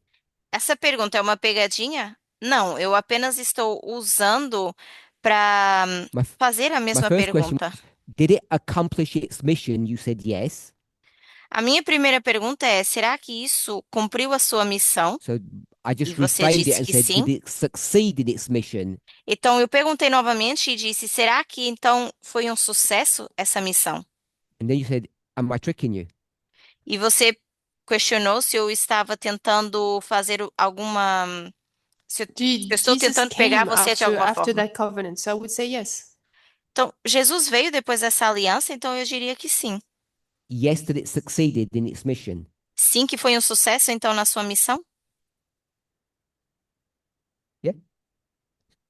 essa pergunta é uma pegadinha? Não, eu apenas estou usando para My f- fazer a my mesma first question pergunta. was, did it accomplish its mission? You said yes. A minha primeira pergunta é: será que isso cumpriu a sua missão? So I E just você reframed it disse and que said, sim. did it succeed in its mission? Então, eu perguntei novamente e disse: será que então foi um sucesso essa missão? And then you said, am I tricking you? E você questionou se eu estava tentando fazer alguma. Se eu estou Jesus tentando pegar came você de after alguma after forma. that covenant, so I would say yes. Então, Jesus veio depois dessa aliança, então eu diria que sim. Yes, that it succeeded in its mission. Sim, que foi um sucesso então na sua missão?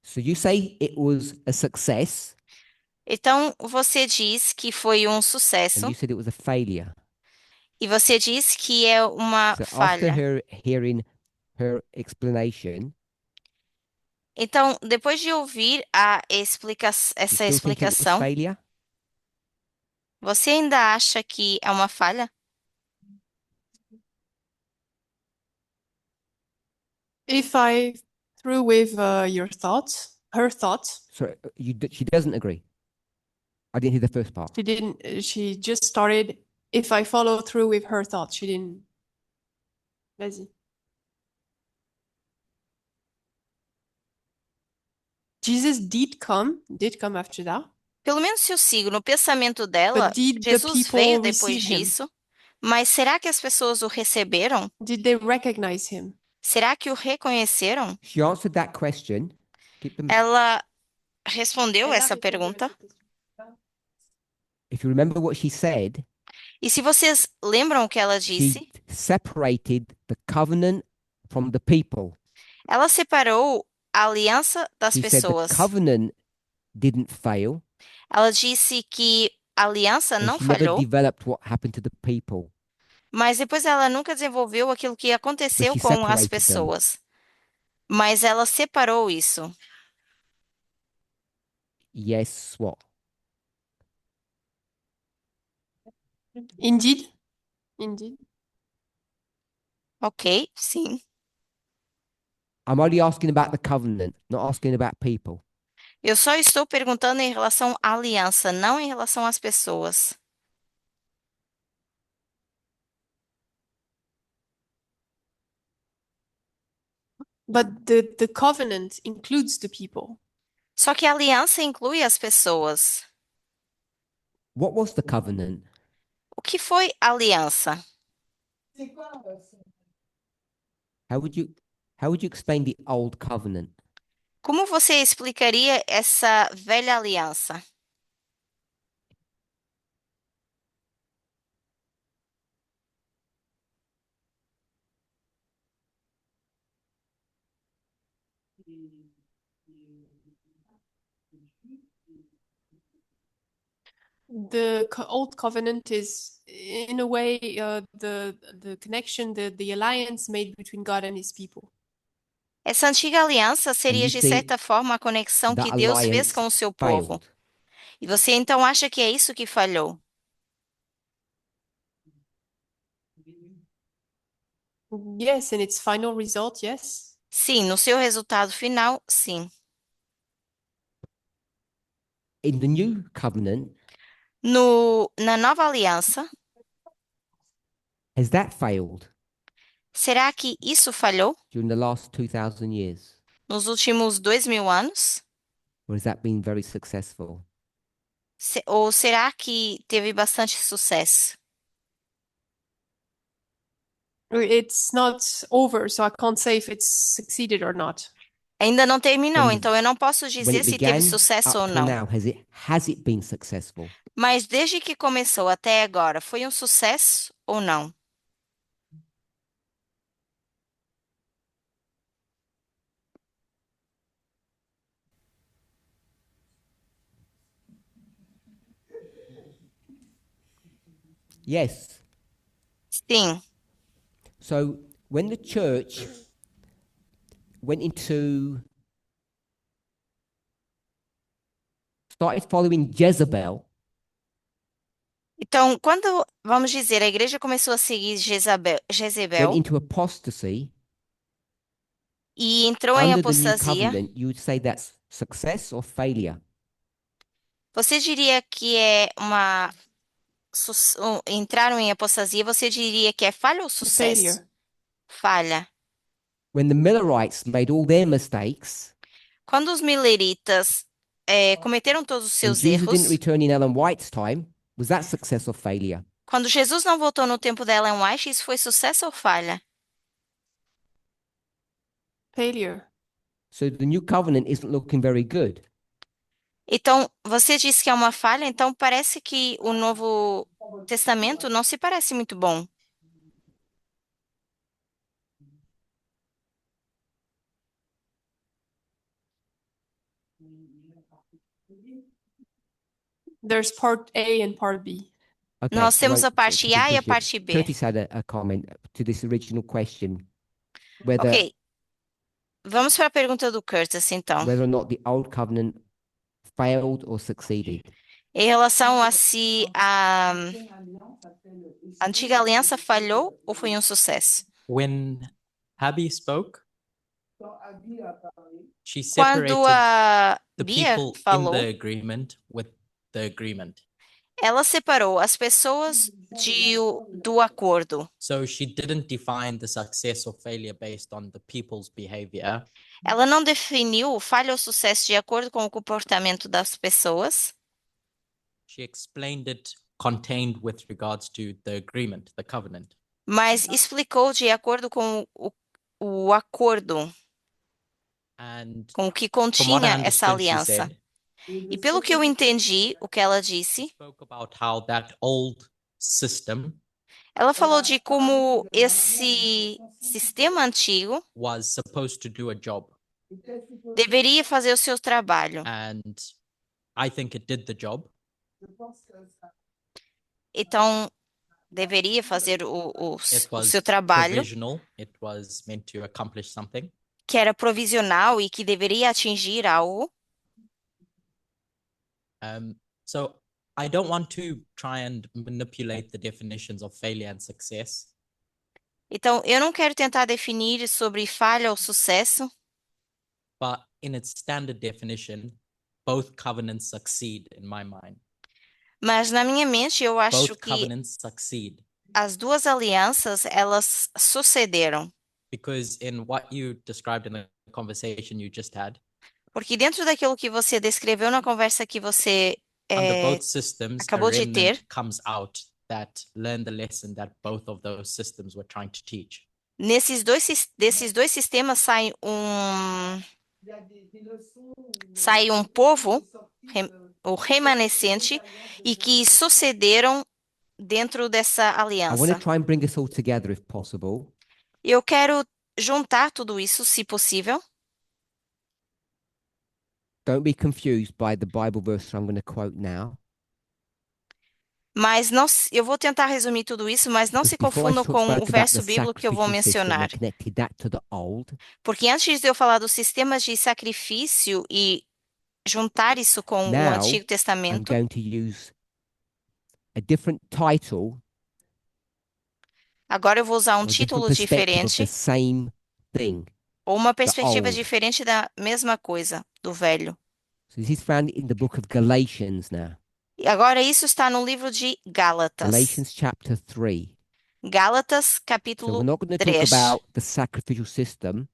So you say it was a success, Então, você diz que foi um and sucesso you said it was a failure. e você diz que é uma So after falha. hearing her explanation, Então, depois de ouvir essa you still think it was explicação, failure? você ainda acha que é uma falha? If I through with your thoughts, her thoughts, So she doesn't agree. I didn't hear the first part. she didn't. She just started. If I follow through with her thoughts, she didn't. Vas-y. Jesus did come after that. Pelo menos se eu sigo no pensamento dela, But did the Jesus veio people depois receive him? disso, mas será que as pessoas o receberam? Did they recognize him? Será que o reconheceram? She answered that question. Keep them. Ela respondeu essa pergunta. If you remember what she said, E se vocês lembram o que ela disse, she separated the covenant from the people. ela separou a aliança das She said the pessoas. covenant didn't fail, Ela disse que a aliança and não she never falhou, developed what happened to the people. mas depois ela nunca desenvolveu aquilo que aconteceu she com as separated them. pessoas. Mas ela separou isso. Yes, what? Indeed. Indeed. Ok, sim. I'm only asking about the covenant, not asking about people. Eu só estou perguntando em relação à aliança, não em relação às pessoas. But the covenant includes the people. Só que a aliança inclui as pessoas. What was the covenant? O que foi a aliança? C'est quoi How would you explain the old covenant? Como você explicaria essa velha aliança? The old covenant is, in a way, the connection, the alliance made between God and His people. Essa antiga aliança seria, you de think certa forma, a conexão que That Deus fez alliance com o seu povo. failed. E você então acha que é isso que falhou? Yes, in its final result, yes. Sim, no seu resultado final, sim. In the new covenant, Na nova aliança, has that failed será que isso falhou during the last 2,000 years? nos últimos 2000 anos? Or has that been very successful? Ou será que teve bastante sucesso? It's not over, so I can't say if it's succeeded or not. Ainda não terminou, From então eu não posso When dizer it se teve began sucesso ou up till não. now, has it been successful? Mas desde que começou até agora, foi um sucesso ou não? Yes. Sim. So when the church went into started following Jezebel, Então, quando, vamos dizer, a igreja começou a seguir went Jezebel into apostasy e entrou em under the new apostasia, covenant, you would say that's success or failure? você diria que é entraram em apostasia, você diria que é falha ou sucesso? Failure. Falha. When the Millerites made all their mistakes Quando os mileritas cometeram todos os and seus Jesus didn't erros, return in Ellen White's time, was that success or failure? quando Jesus não voltou no tempo da Ellen White, isso foi sucesso ou falha? Failure. So the new covenant isn't looking very good. Então, você disse que é uma falha, então parece que o Novo Testamento não se parece muito bom. There's part A and part B. Okay, Nós temos a right, parte A e a parte B. Curtis had a comment to this original question. whether Ok, vamos para a pergunta do Curtis, então. whether or not the old covenant failed or succeeded. Em relação a se a antiga aliança falhou ou foi um sucesso? When Abby spoke, Quand Abby a parlé, she Quando separated a the Bia people in falou, the agreement with the agreement. ela separou as pessoas do acordo. So she didn't define the success or failure based on the people's behavior. Ela não definiu falha ou sucesso de acordo com o comportamento das pessoas, She explained it contained with regards to the agreement, the covenant. mas explicou de acordo com o acordo, And com o que from what I continha essa understood, she aliança. said, E pelo que eu entendi, o que ela disse, spoke about how that old system ela falou de como esse sistema antigo was supposed to do a job. était supposé, deveria fazer o seu trabalho. And I think it did the job. je pense que ça, Então, deveria fazer o It was seu trabalho, provisional. It was meant to accomplish something. que era provisional e que deveria atingir algo. So I don't want to try and manipulate the definitions of failure and success. Então, eu não quero tentar definir sobre falha ou sucesso, But in its standard definition, both covenants succeed in my mind. mas na minha mente eu acho Both que covenants succeed as duas alianças, elas sucederam. because in what you described in the conversation you just had, Porque dentro daquilo que você descreveu na conversa que você under both systems, a acabou de remnant ter, comes out that learned the lesson that both of those systems were trying to teach. desses dois sistemas il y a des leçons où, sai um povo, sorties, rem- o remanescente, e que sucederam dentro dessa I want aliança. to try and bring us all together if possible. Eu quero juntar tudo isso, se possível. Don't be confused by the Bible verse I'm going to quote now. Mas não, eu vou tentar resumir tudo isso, mas não Because se before I confundam com spoke o about verso the bíblico que eu vou sacrificial system mencionar. and connected that to the old, Porque antes de eu falar dos sistemas de sacrifício e juntar isso com o now Antigo I'm Testamento, going to use a different title agora eu vou usar um or a different título perspective of the diferente same thing. ou uma perspectiva old. diferente da mesma coisa, do velho. So this is found in the book of Galatians now. E agora isso está no livro de Gálatas. Galatians chapter 3. Gálatas, So we're capítulo not going to talk 3. about the sacrificial system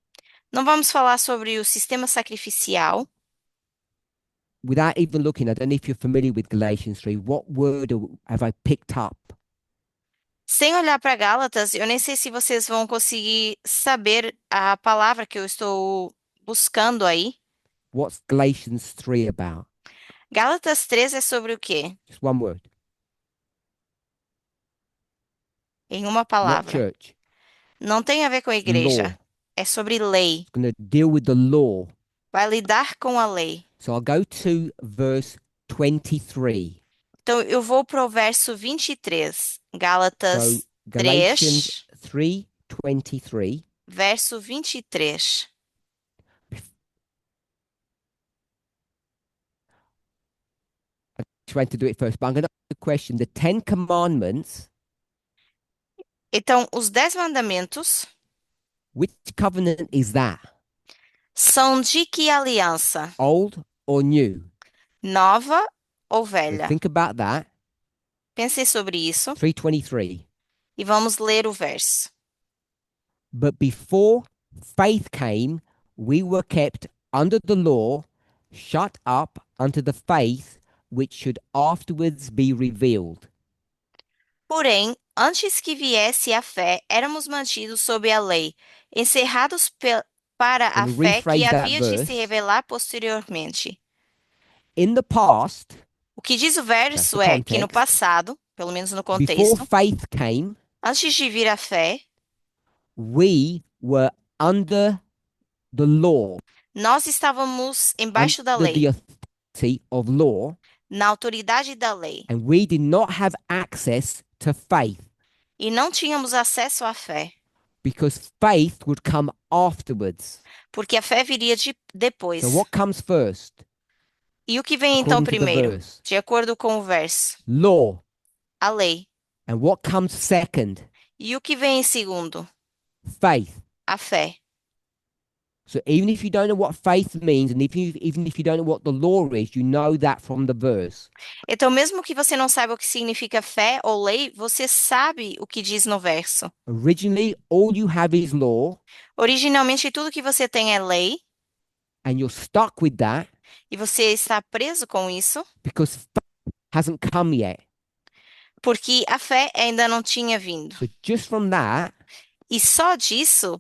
Não vamos falar sobre o sistema sacrificial. without even looking. I don't know if you're familiar with Galatians 3. What word have I picked up? Sem olhar para Gálatas, eu nem sei se vocês vão conseguir saber a palavra que eu estou buscando aí. What's Galatians 3 about? Gálatas 3 é sobre o quê? Just one word. Em uma Not palavra. church. Não tem a ver com a igreja. Law. É sobre lei. It's going to deal with the law. Vai lidar com a lei. So I'll go to verse 23. Então, eu vou para o verso 23. So Gálatas Galatians 3, 3:23. verso 23. Trying to do it first, but I'm going to ask the question. The 10 commandments, Então, os 10 mandamentos which covenant is that? são de que aliança? Old or new? Nova ou So velha? think about that. Pensem sobre isso 3:23. e vamos ler o verso. But before faith came, we were kept under the law, shut up unto the faith which should afterwards be revealed. Porém, antes que viesse a fé, éramos mantidos sob a lei, encerrados para a Can we fé que rephrase that havia de se verse? revelar posteriormente. In the past, O que diz o That's verso the é que no context. passado, pelo menos no before contexto, faith came, antes de vir a fé, we were under the law, nós estávamos embaixo da under the lei, authority of law, na autoridade da lei, and we did not have access to faith. e não tínhamos acesso à fé. because faith would come afterwards. porque a fé viria depois. So what comes first? E o que vem então According to the primeiro? verse. De acordo com o verso, Law. a lei. And what comes second? E o que vem em segundo? Faith. A fé. So even if you don't know what faith means, and even if you don't know what the law is, you know that from the verse. Então, mesmo que você não saiba o que significa fé ou lei, você sabe o que diz no verso. Originally, all you have is law, Originalmente, tudo que você tem é lei, and you're stuck with that e você está preso com isso, because faith hasn't come yet. porque a fé ainda não tinha vindo. So just from that, E só disso,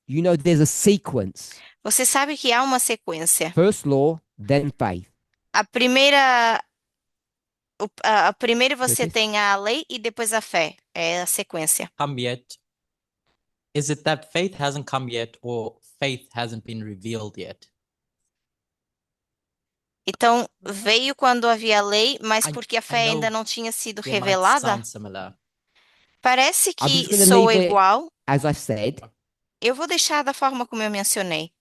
you know there's a sequence. você sabe que há uma sequência. First law, then faith. A primeira, a primeiro você Certeza? tem a lei e depois a fé. É a sequência. Come yet? Is it that faith hasn't come yet or faith hasn't been revealed yet? Então, veio quando havia lei, mas I- porque a I fé ainda know não tinha sido They might revelada? sound similar. Parece I'm just que gonna soa leave it- igual. As I said, Eu vou deixar da forma como eu mencionei.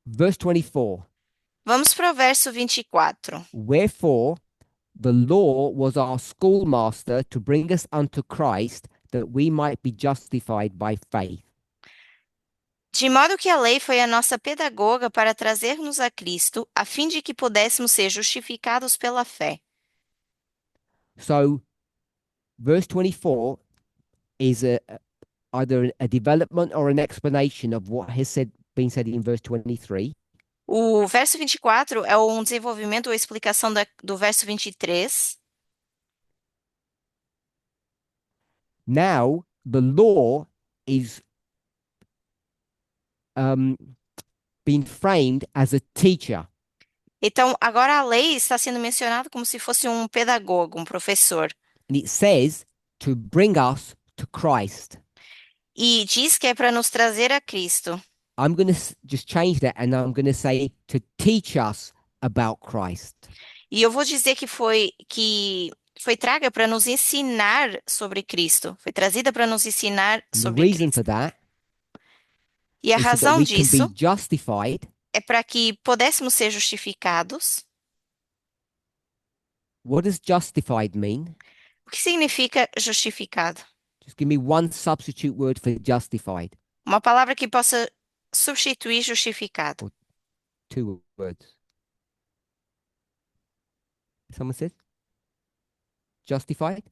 verse 24. Vamos para o verso 24. Wherefore, the law was our schoolmaster to bring us unto Christ, that we might be justified by faith. De modo que a lei foi a nossa pedagoga para trazer-nos a Cristo, a fim de que pudéssemos ser justificados pela fé. So, verse 24 is either a development or an explanation of what has been said in verse 23. O verso 24 é um desenvolvimento ou explicação do verso 23. Now, the law is being framed as a teacher. Então, agora a lei está sendo mencionada como se fosse um pedagogo, um professor. And it says to bring us to Christ. E diz que é para nos trazer a Cristo. I'm going to just change that and I'm going to say to teach us about Christ. E eu vou dizer que foi traga para nos ensinar sobre Cristo. Foi trazida para nos ensinar And the sobre reason Cristo. for that E a is so that razão we can disso be justified. é para que pudéssemos ser justificados. What does justified mean? O que significa justificado? Just give me one substitute word for justified. Uma palavra que possa substituir justificado. Two words. Someone said? Justified?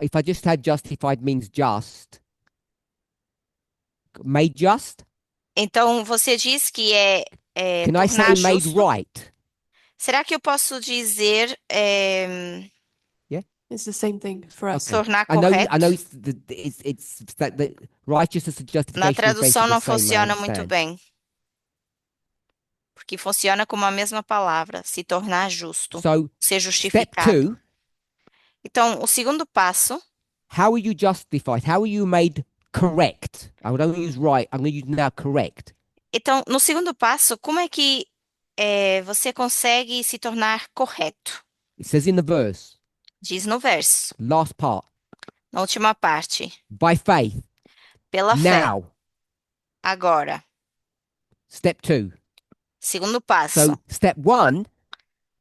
If I just had justified means just. Made just? Então, você diz que é Can I say tornar made justo. right? Será que eu posso dizer It's the same thing for us. Okay. tornar I correto? know it's that the righteousness and justification Na is tradução basically não the same, I funciona muito understand. bem. Porque funciona como a mesma palavra, se tornar justo, So ser step justificado. 2, Então, o segundo passo, how are you justified? How are you made correct? I would only use right. I'm going to use now correct. então, no segundo passo, como é que você consegue se tornar correto? It says in the verse, Diz no verso, last part, na última parte, by faith. pela fé. Now, Agora, step 2. segundo passo. So step 1,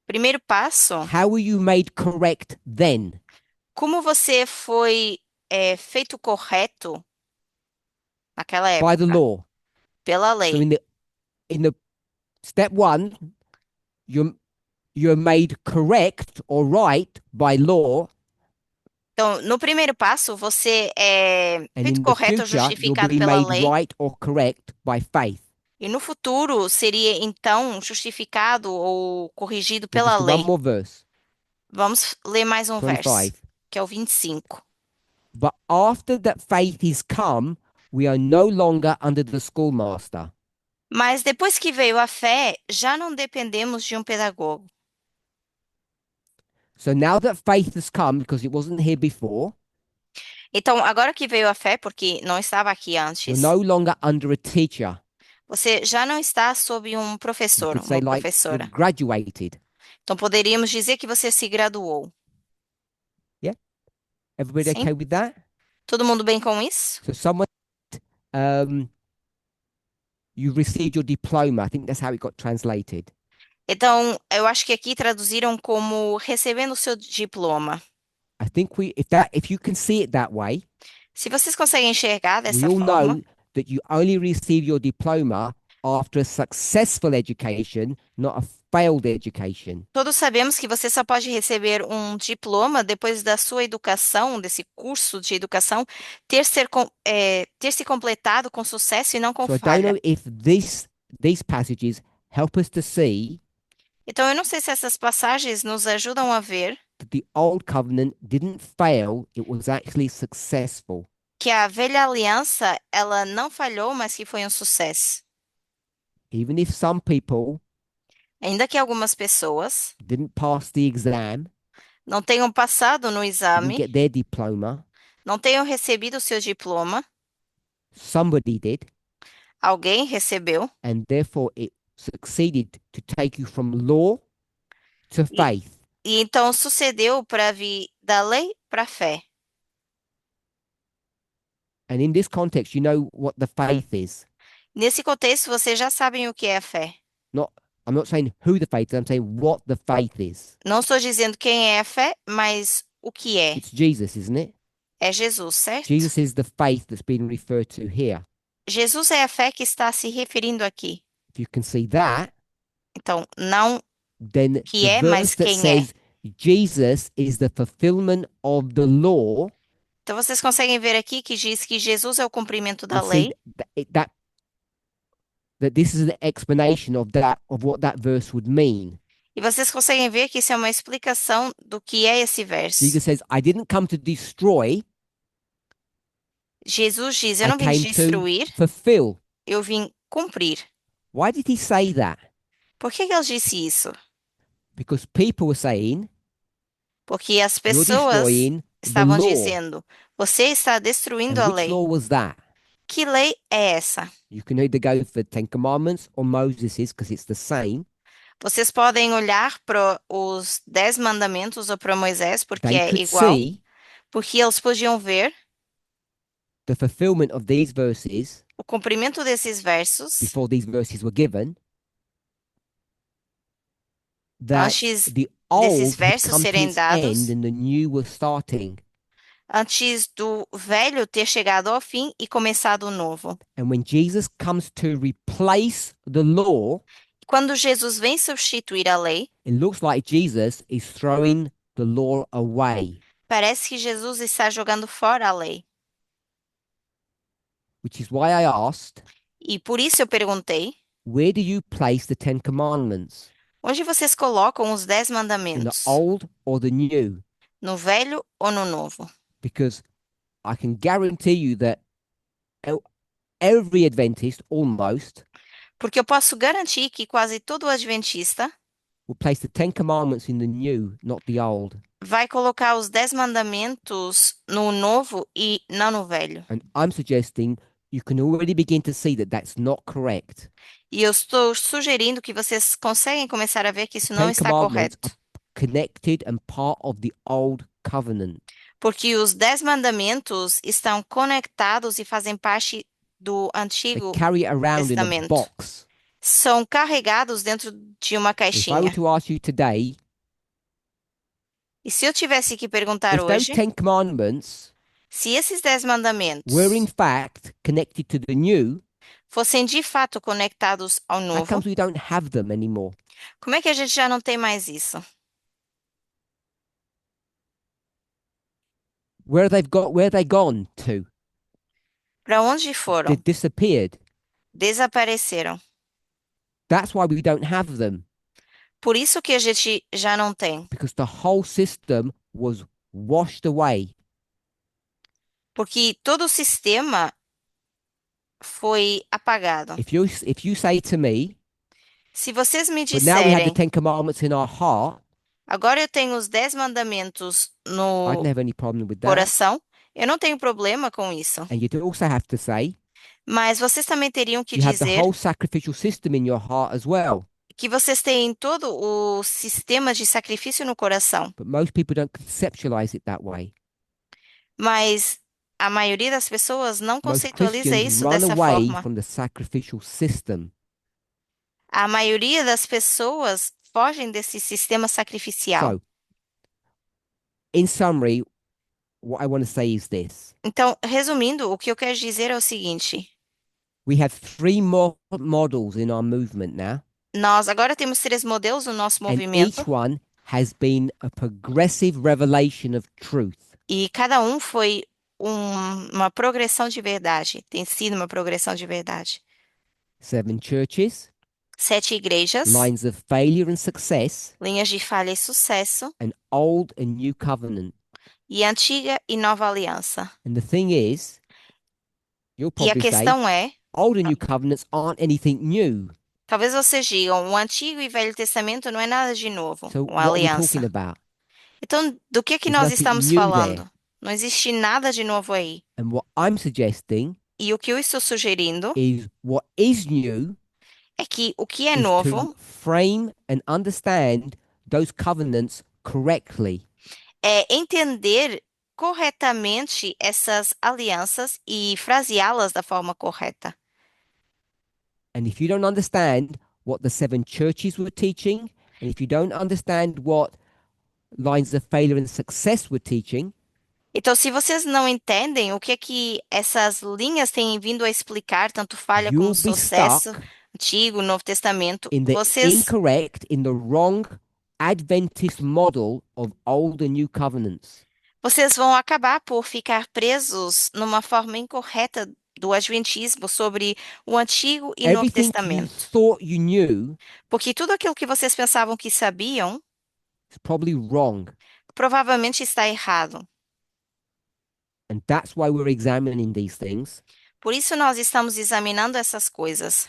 Primeiro passo, how are you made correct then? como você foi feito correto naquela By the época, law. pela So lei. in the step 1, you're made correct or right by law, Então, no primeiro passo, você é and feito in the correto ou future you'll justificado be pela made lei. right or correct by faith. E no futuro seria então justificado ou corrigido We'll pela just do lei. one more verse, Vamos ler mais um verso, 25. que é o 25. But after that faith is come, we are no longer under the schoolmaster. Mas depois que veio a fé, já não dependemos de um pedagogo. So now that faith has come, because it wasn't here before, Então, agora que veio a fé, porque não estava aqui you're antes, no longer under a teacher. você já não está sob um You professor, could say uma like you're professora. graduated. Então poderíamos dizer que você se graduou. Everybody Sim. okay with that? Todo mundo bem com isso? So someone, um, you received your diploma. I think that's how it got translated. Então, eu acho que aqui traduziram como recebendo o seu diploma. I think if you can see it that way, Se vocês conseguem enxergar we dessa all forma, know that you only receive your diploma after a successful education, not a failed education. todos sabemos que você só pode receber um diploma depois da sua educação, desse curso de educação, ter se completado com sucesso e não com So I don't falha. know if these passages help us to see Então, eu não sei se essas passagens nos ajudam a ver that the old covenant didn't fail, it was actually successful. que a velha aliança, ela não falhou, mas que foi um sucesso. Even if some people Ainda que algumas pessoas didn't pass the exam, não tenham passado no didn't exame, get their diploma, não tenham recebido o seu diploma, somebody did, alguém recebeu, and therefore it succeeded to take you from law to faith. e então sucedeu para vir da lei para a fé. And in this context, you know what the faith is. Nesse contexto, vocês já sabem o que é a fé. I'm not saying who the faith is, I'm saying what the faith is. Não estou dizendo quem é a fé, mas o que é. It's Jesus, isn't it? É Jesus, certo? Jesus is the faith that's being referred to here. Jesus é a fé que está se referindo aqui. If you can see that, Então, não then que the é, mas verse that quem é. says Jesus is the fulfillment of the law, Então, vocês conseguem ver aqui que diz que Jesus é o cumprimento da you see lei. that this is an explanation of what that verse would mean. E vocês conseguem ver que isso é uma explicação do que é esse verso. Jesus says, I didn't come to destroy, Jesus diz, eu I não vim came to destruir, fulfill. eu vim cumprir. Why did he say that? Por que ele disse isso? Because people were saying, Porque as you're pessoas destroying the estavam law. dizendo, você está destruindo And a which lei. law was that? Que lei é essa? You can either go for Ten Commandments or Moses's because it's the same. Vocês podem olhar para os 10 mandamentos ou para Moisés, porque They é could igual, see porque eles podiam ver the fulfillment of these verses o cumprimento desses versos before these verses were given. That antes the desses old had versos come to serem its dados, end and the new was starting. antes do velho ter chegado ao fim e começado o novo. And when Jesus comes to replace the law, Quando Jesus vem substituir a lei, it looks like Jesus is throwing the law away, parece que Jesus está jogando fora a lei. which is why I asked, E por isso eu perguntei, where do you place the Ten Commandments? onde vocês colocam os 10 In the mandamentos? old or the new? No velho ou no novo? Because I can guarantee you that every Adventist almost Porque eu posso garantir que quase todo adventista will place the Ten Commandments in the new, not the old. vai colocar os 10 mandamentos no novo e não no velho. And I'm suggesting you can already begin to see that that's not correct. E eu estou sugerindo que vocês conseguem começar a ver que isso não Ten está Commandments correto. Connected and part of the old covenant. Porque os 10 mandamentos estão conectados e fazem parte do They Antigo carry it around in a Testamento. box. São carregados dentro de uma If I were caixinha. to ask you today, E se eu tivesse que perguntar if those hoje, Ten Commandments se esses 10 mandamentos were in fact connected to the new, fossem de fato conectados ao how novo, comes we don't have them anymore? como é que a gente já não tem mais isso? Where are they gone to? Para onde foram? They disappeared. Desapareceram. That's why we don't have them, Por isso que a gente já não tem. because the whole system was washed away. Porque todo o sistema foi apagado. If you say to me, Se vocês me but now we have the disserem, Ten Commandments in our heart, agora eu tenho os 10 mandamentos I no don't have any problem with that. coração, eu não tenho problema com isso. And you'd also have to say Mas vocês também teriam que you have the dizer whole sacrificial system in your heart as well. que vocês têm todo o sistema de sacrifício no coração, but most people don't conceptualize it that way. mas a maioria das pessoas não Most conceitualiza Christians isso run dessa away forma. from the sacrificial system. A maioria das pessoas fogem desse sistema sacrificial. So, in summary, what I want to say is this. Então, resumindo, o que eu quero dizer é o seguinte: We have three models in our movement now, nós agora temos 3 modelos no nosso and movimento, each one has been a progressive revelation of truth. e cada um foi uma progressão de verdade, tem sido uma progressão de verdade. 7 churches, 7 igrejas, lines of failure and success, linhas de falha e sucesso, an old and new covenant. e antiga e nova aliança. And the thing is, you'll E a probably say, questão é, old and new covenants aren't anything new. talvez vocês digam, o Antigo e Velho Testamento não é nada de novo, So uma what are we talking aliança. about? Então, do que There's nós nothing estamos new falando? there. Não existe nada de novo aí. And what I'm suggesting E o que eu estou sugerindo is what is new é que o que é is to novo frame and understand those covenants correctly. é entender corretamente essas alianças e fraseá-las da forma correta. And if you don't understand what the 7 churches were teaching, and if you don't understand what lines of failure and success were teaching, Então, se vocês não entendem o que é que essas linhas têm vindo a explicar, tanto falha como you'll be sucesso, stuck Antigo, Novo Testamento, in the vocês incorrect, in the wrong Adventist model of old and new covenants. vocês vão acabar por ficar presos numa forma incorreta do Adventismo sobre o Antigo e Novo Everything you Testamento. thought you knew Porque tudo aquilo que vocês pensavam que sabiam, is probably wrong. provavelmente está errado. And that's why we're examining these things. Por isso nós estamos examinando essas coisas.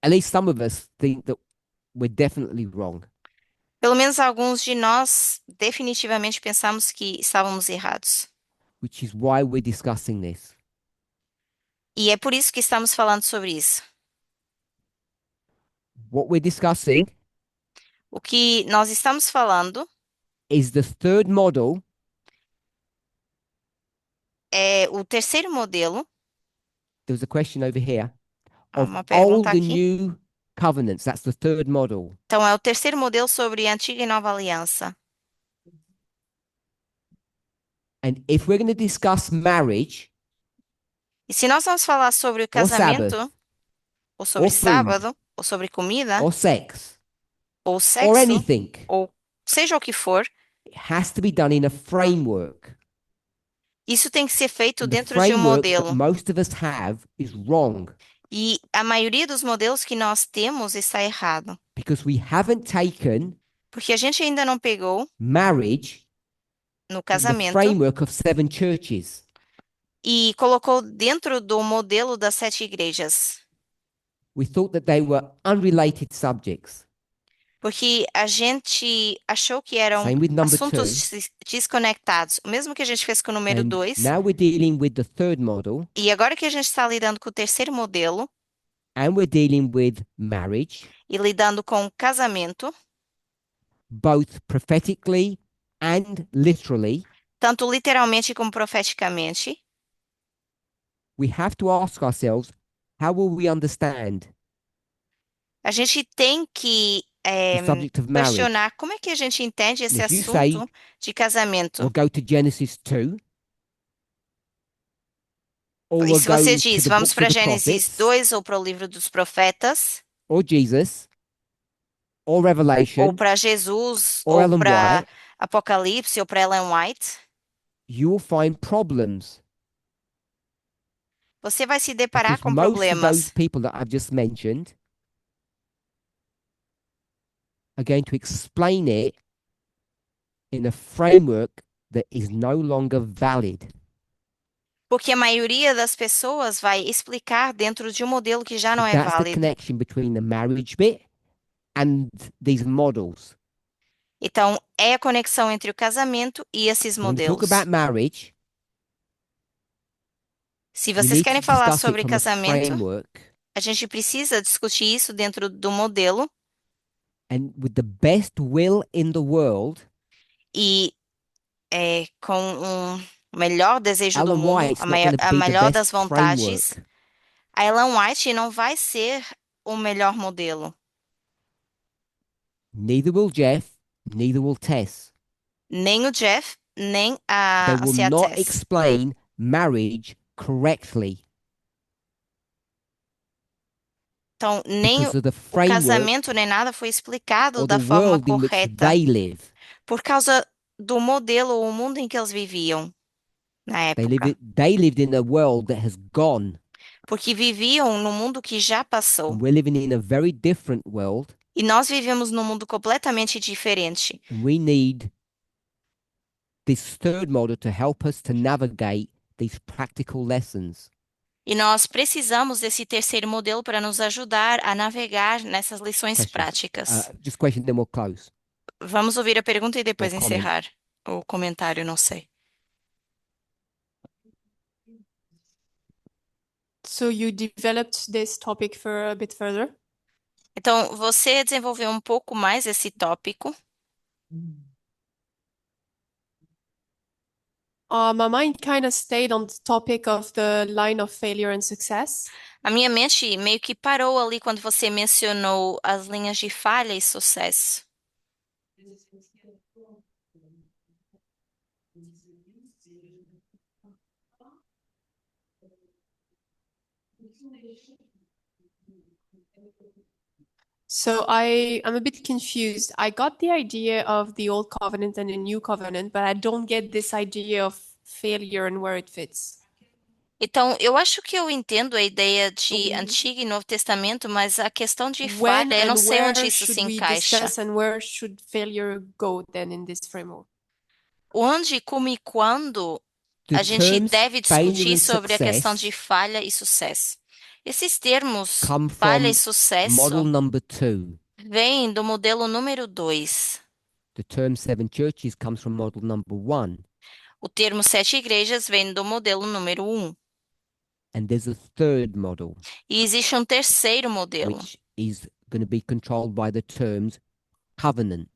At least some of us think that we're definitely wrong. Pelo menos alguns de nós definitivamente pensamos que estávamos errados. Which is why we're discussing this. E é por isso que estamos falando sobre isso. What we're discussing O que nós estamos falando is the third model é o terceiro modelo. there was a question over here Há of uma old pergunta and aqui. new covenants. That's the third model. Então, é o terceiro modelo sobre a antiga e nova aliança. And if we're going to discuss marriage E se nós vamos falar sobre o casamento, Sabbath, ou sobre or food, sábado, ou sobre comida, or sex, ou or sexo, anything, ou seja o que for, it has to be done in a framework. isso tem que ser feito And the dentro de um framework that modelo. most of us have is wrong E a maioria dos modelos que nós temos está errado. because we haven't taken Porque a gente ainda não pegou marriage no in the casamento framework of 7 churches. e colocou dentro do modelo das 7 igrejas. We thought that they were unrelated subjects. Porque a gente achou que eram Same with number assuntos 2. desconectados. O mesmo que a gente fez com o número And 2. now we're dealing with the third model, E agora que a gente está lidando com o terceiro modelo and we're dealing with marriage, e lidando com o casamento, both prophetically and literally, tanto literalmente como profeticamente, we have to ask ourselves, how will we understand a gente tem que the subject of marriage? questionar como é que a gente entende esse If you say, assunto de casamento. we'll go to Genesis 2, or E we'll se go você to diz, the vamos books of para the Gênesis prophets, 2 ou para o livro dos profetas, or Jesus, or ou Revelation, para Jesus, or ou Ellen para White, Apocalipse, ou para Ellen White, you will find problems. você vai se deparar Because com most of those problemas. people that I've just mentioned are going to explain it in a framework that is no longer valid. Porque a maioria das pessoas vai explicar dentro de um modelo que já não é That's the válido. connection between the marriage bit and these models. Então, é a conexão entre o casamento e esses When we talk modelos. about marriage, Se we vocês need querem to falar discuss it sobre from a casamento, framework A gente precisa discutir isso dentro do modelo and with the best will in the world. e com o melhor desejo do Ellen mundo, White's not going to a be the melhor best das vontades. framework. A Ellen White não vai ser o melhor modelo. Neither will Jeff, neither will Tess. Nem o Jeff, nem They a will Cia not Tess. explain marriage correctly Então, nem because of the o framework casamento nem nada foi explicado or the da forma world in which correta they live. por causa do modelo ou o mundo em que eles viviam na They época. lived in a world that has gone, Porque viviam no mundo que já passou. and we're living in a very different world. E nós vivemos num mundo completamente diferente. And we need this third model to help us to navigate these practical lessons. E nós precisamos desse terceiro modelo para nos ajudar a navegar nessas lições Questions? práticas. Just question, then we'll close. Vamos ouvir a pergunta e depois Ou comment. encerrar. O comentário, não sei. So you developed this topic for a bit further? Então, você desenvolveu um pouco mais esse tópico. My mind kind of stayed on the topic of the line of failure and success. A minha mente meio que parou ali quando você mencionou as linhas de falha e sucesso. So I'm a bit confused. I got the idea of the old covenant and the new covenant, but I don't get this idea of failure and where it fits. Então, eu acho que eu entendo a ideia de Antigo e Novo Testamento, mas a questão de When falha, eu não and sei onde where isso se should we encaixa. discuss and where should failure go then in this framework? Onde, como e quando The a gente terms deve failure discutir and sobre a questão de success falha e sucesso. Esses termos, come falha e from sucesso, model number 2. vêm do modelo número 2. The term 7 churches comes from model number 1. O termo 7 igrejas vem do modelo número 1. And there's a third model, E existe um terceiro modelo, which is going to be controlled by the terms covenant.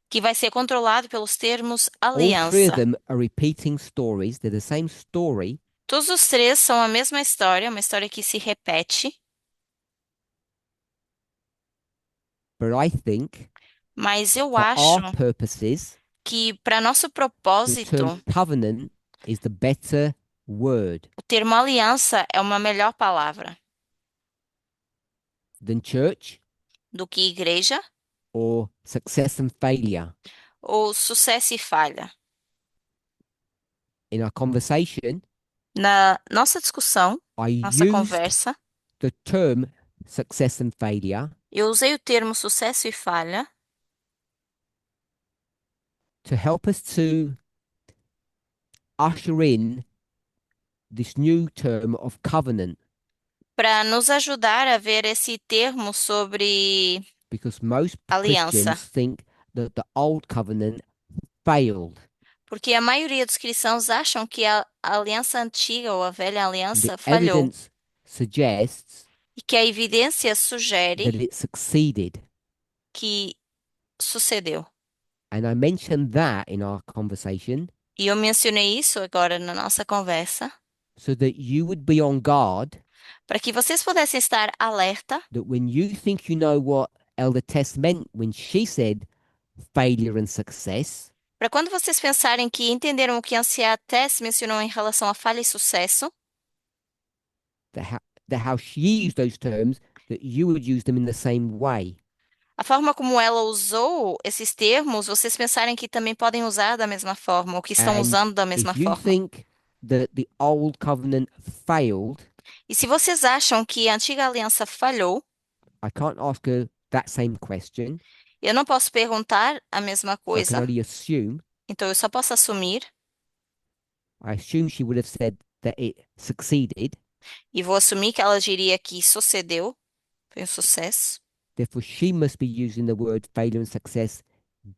que vai ser controlado pelos termos All three of aliança. them are repeating stories. They're the same story, Todos os três são a mesma história, uma história que se repete, but I think mas eu for acho our purposes, que para nosso the propósito, term covenant is the better word o termo aliança é uma melhor palavra than church do que igreja or success and failure. ou sucesso e falha. In our conversation, Na nossa discussão, I nossa used conversa, the term success and failure eu usei o termo sucesso e falha to help us to usher in this new term of covenant, para nos ajudar a ver esse termo sobre because most aliança. Christians think that the old covenant failed. Porque a maioria dos cristãos acham que a aliança antiga ou a velha And aliança the falhou evidence suggests e que a evidência that sugere it succeeded. que sucedeu. And I mentioned that in our conversation E eu mencionei isso agora na nossa conversa so that you would be on guard para que vocês pudessem estar alerta that when you think you know what Elder Tess meant when she said failure and success, para quando vocês pensarem que entenderam o que a Ancia Tess mencionou em relação a falha e sucesso, that how she used those terms, that you would use them in the same way. a forma como ela usou esses termos, vocês pensarem que também podem usar da mesma forma, ou que estão And usando da mesma if you forma. think that the old covenant failed, E se vocês acham que a antiga aliança falhou, I can't ask her that same question. eu não posso perguntar a mesma So I can coisa, only assume. então eu só posso assumir I assume she would have said that it succeeded. e vou assumir que ela diria que sucedeu, foi um sucesso. Therefore, she must be using the word failure and success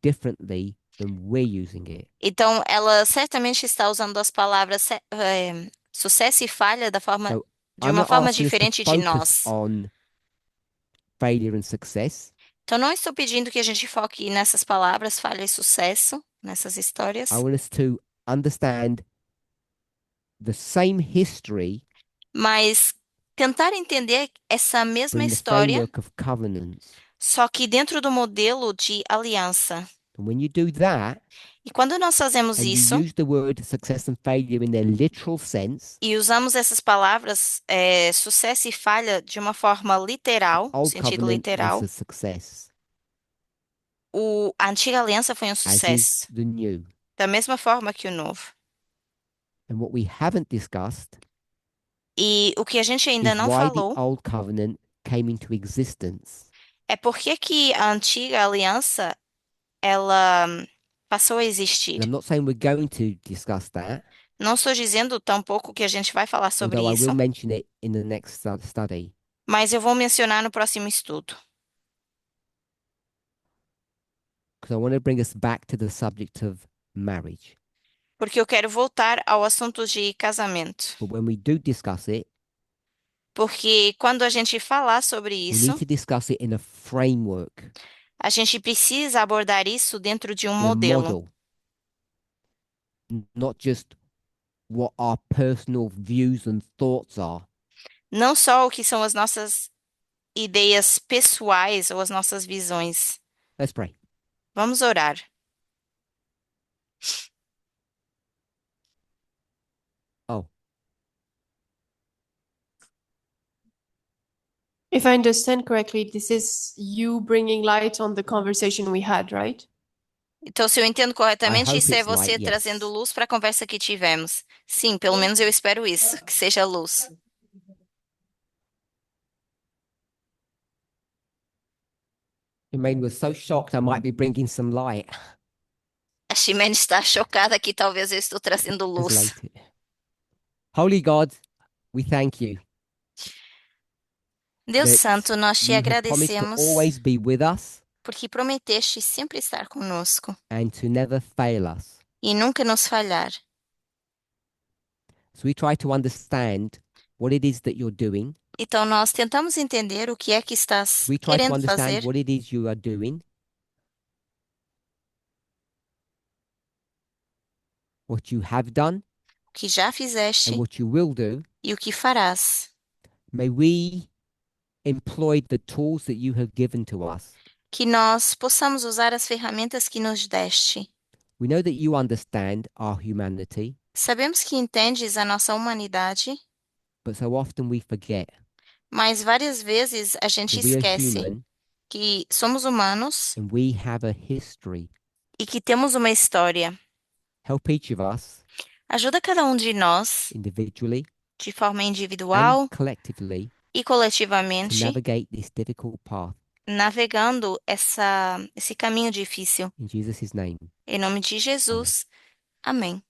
differently than we're using it. Então, ela certamente está usando as palavras sucesso e falha da forma So de I'm uma not forma asking us to diferente de focus nós. on failure and success. Então, não estou pedindo que a gente foque nessas palavras, falha e sucesso, nessas histórias, I want us to understand the same history mas tentar entender essa mesma in the história, framework of covenants. só que dentro do modelo de aliança. And when you do that, E quando nós fazemos and isso you use the word success and failure in their literal sense, e usamos essas palavras, sucesso e falha, de uma forma literal, no Old sentido Covenant was literal, a success, a antiga aliança foi um as is sucesso, the new. da mesma forma que o novo. And what we haven't discussed E o que a gente ainda is não why the falou Old Covenant came into existence. é por que a antiga aliança ela passou a And existir. I'm not saying we're going to discuss that, Não estou dizendo tampouco que a gente vai falar sobre although I isso, will mention it in the next study. mas eu vou mencionar no próximo estudo, Because I want to bring us back to the subject of marriage. porque eu quero voltar ao assunto de casamento. But when we do discuss it, Porque quando a gente falar sobre we isso, need to discuss it in a framework, a gente precisa abordar isso dentro de um in a modelo, model, not just what our personal views and thoughts are, não só o que são as nossas ideias pessoais ou as nossas visões. Let's pray. Vamos orar. Oh, If I understand correctly, this is you bringing light on the conversation we had, right? Então, se eu entendo I corretamente, hope isso é it's você light, yes. trazendo luz para a conversa que tivemos. Sim, pelo menos eu espero isso, que seja luz. Elaine was so shocked I might be bringing some light. A Ximene está chocada que talvez eu estou trazendo It's luz. late. Holy God, we thank you Deus that Santo, nós te you have promised to agradecemos always be with us porque prometeste sempre estar conosco and to never fail us. e nunca nos falhar. So we try to understand what it is that you're doing. Então, nós tentamos entender o que é que estás We try to querendo understand fazer, what it is you are doing, what you have done, o que já and fizeste what you will do. e o que farás. May we employ the tools that you have given to us. Que nós possamos usar as ferramentas que nos deste. We know that you understand our humanity, Sabemos que entendes a nossa humanidade, but so often we forget mas várias vezes a gente that we are esquece human que somos humanos and we have a history. e que temos uma história. Help each of us Ajuda cada um de nós, individually de forma and individual collectively e to coletivamente, navigate this difficult path. navegando esse caminho difícil. In Jesus' name. Em nome de Jesus. Amém.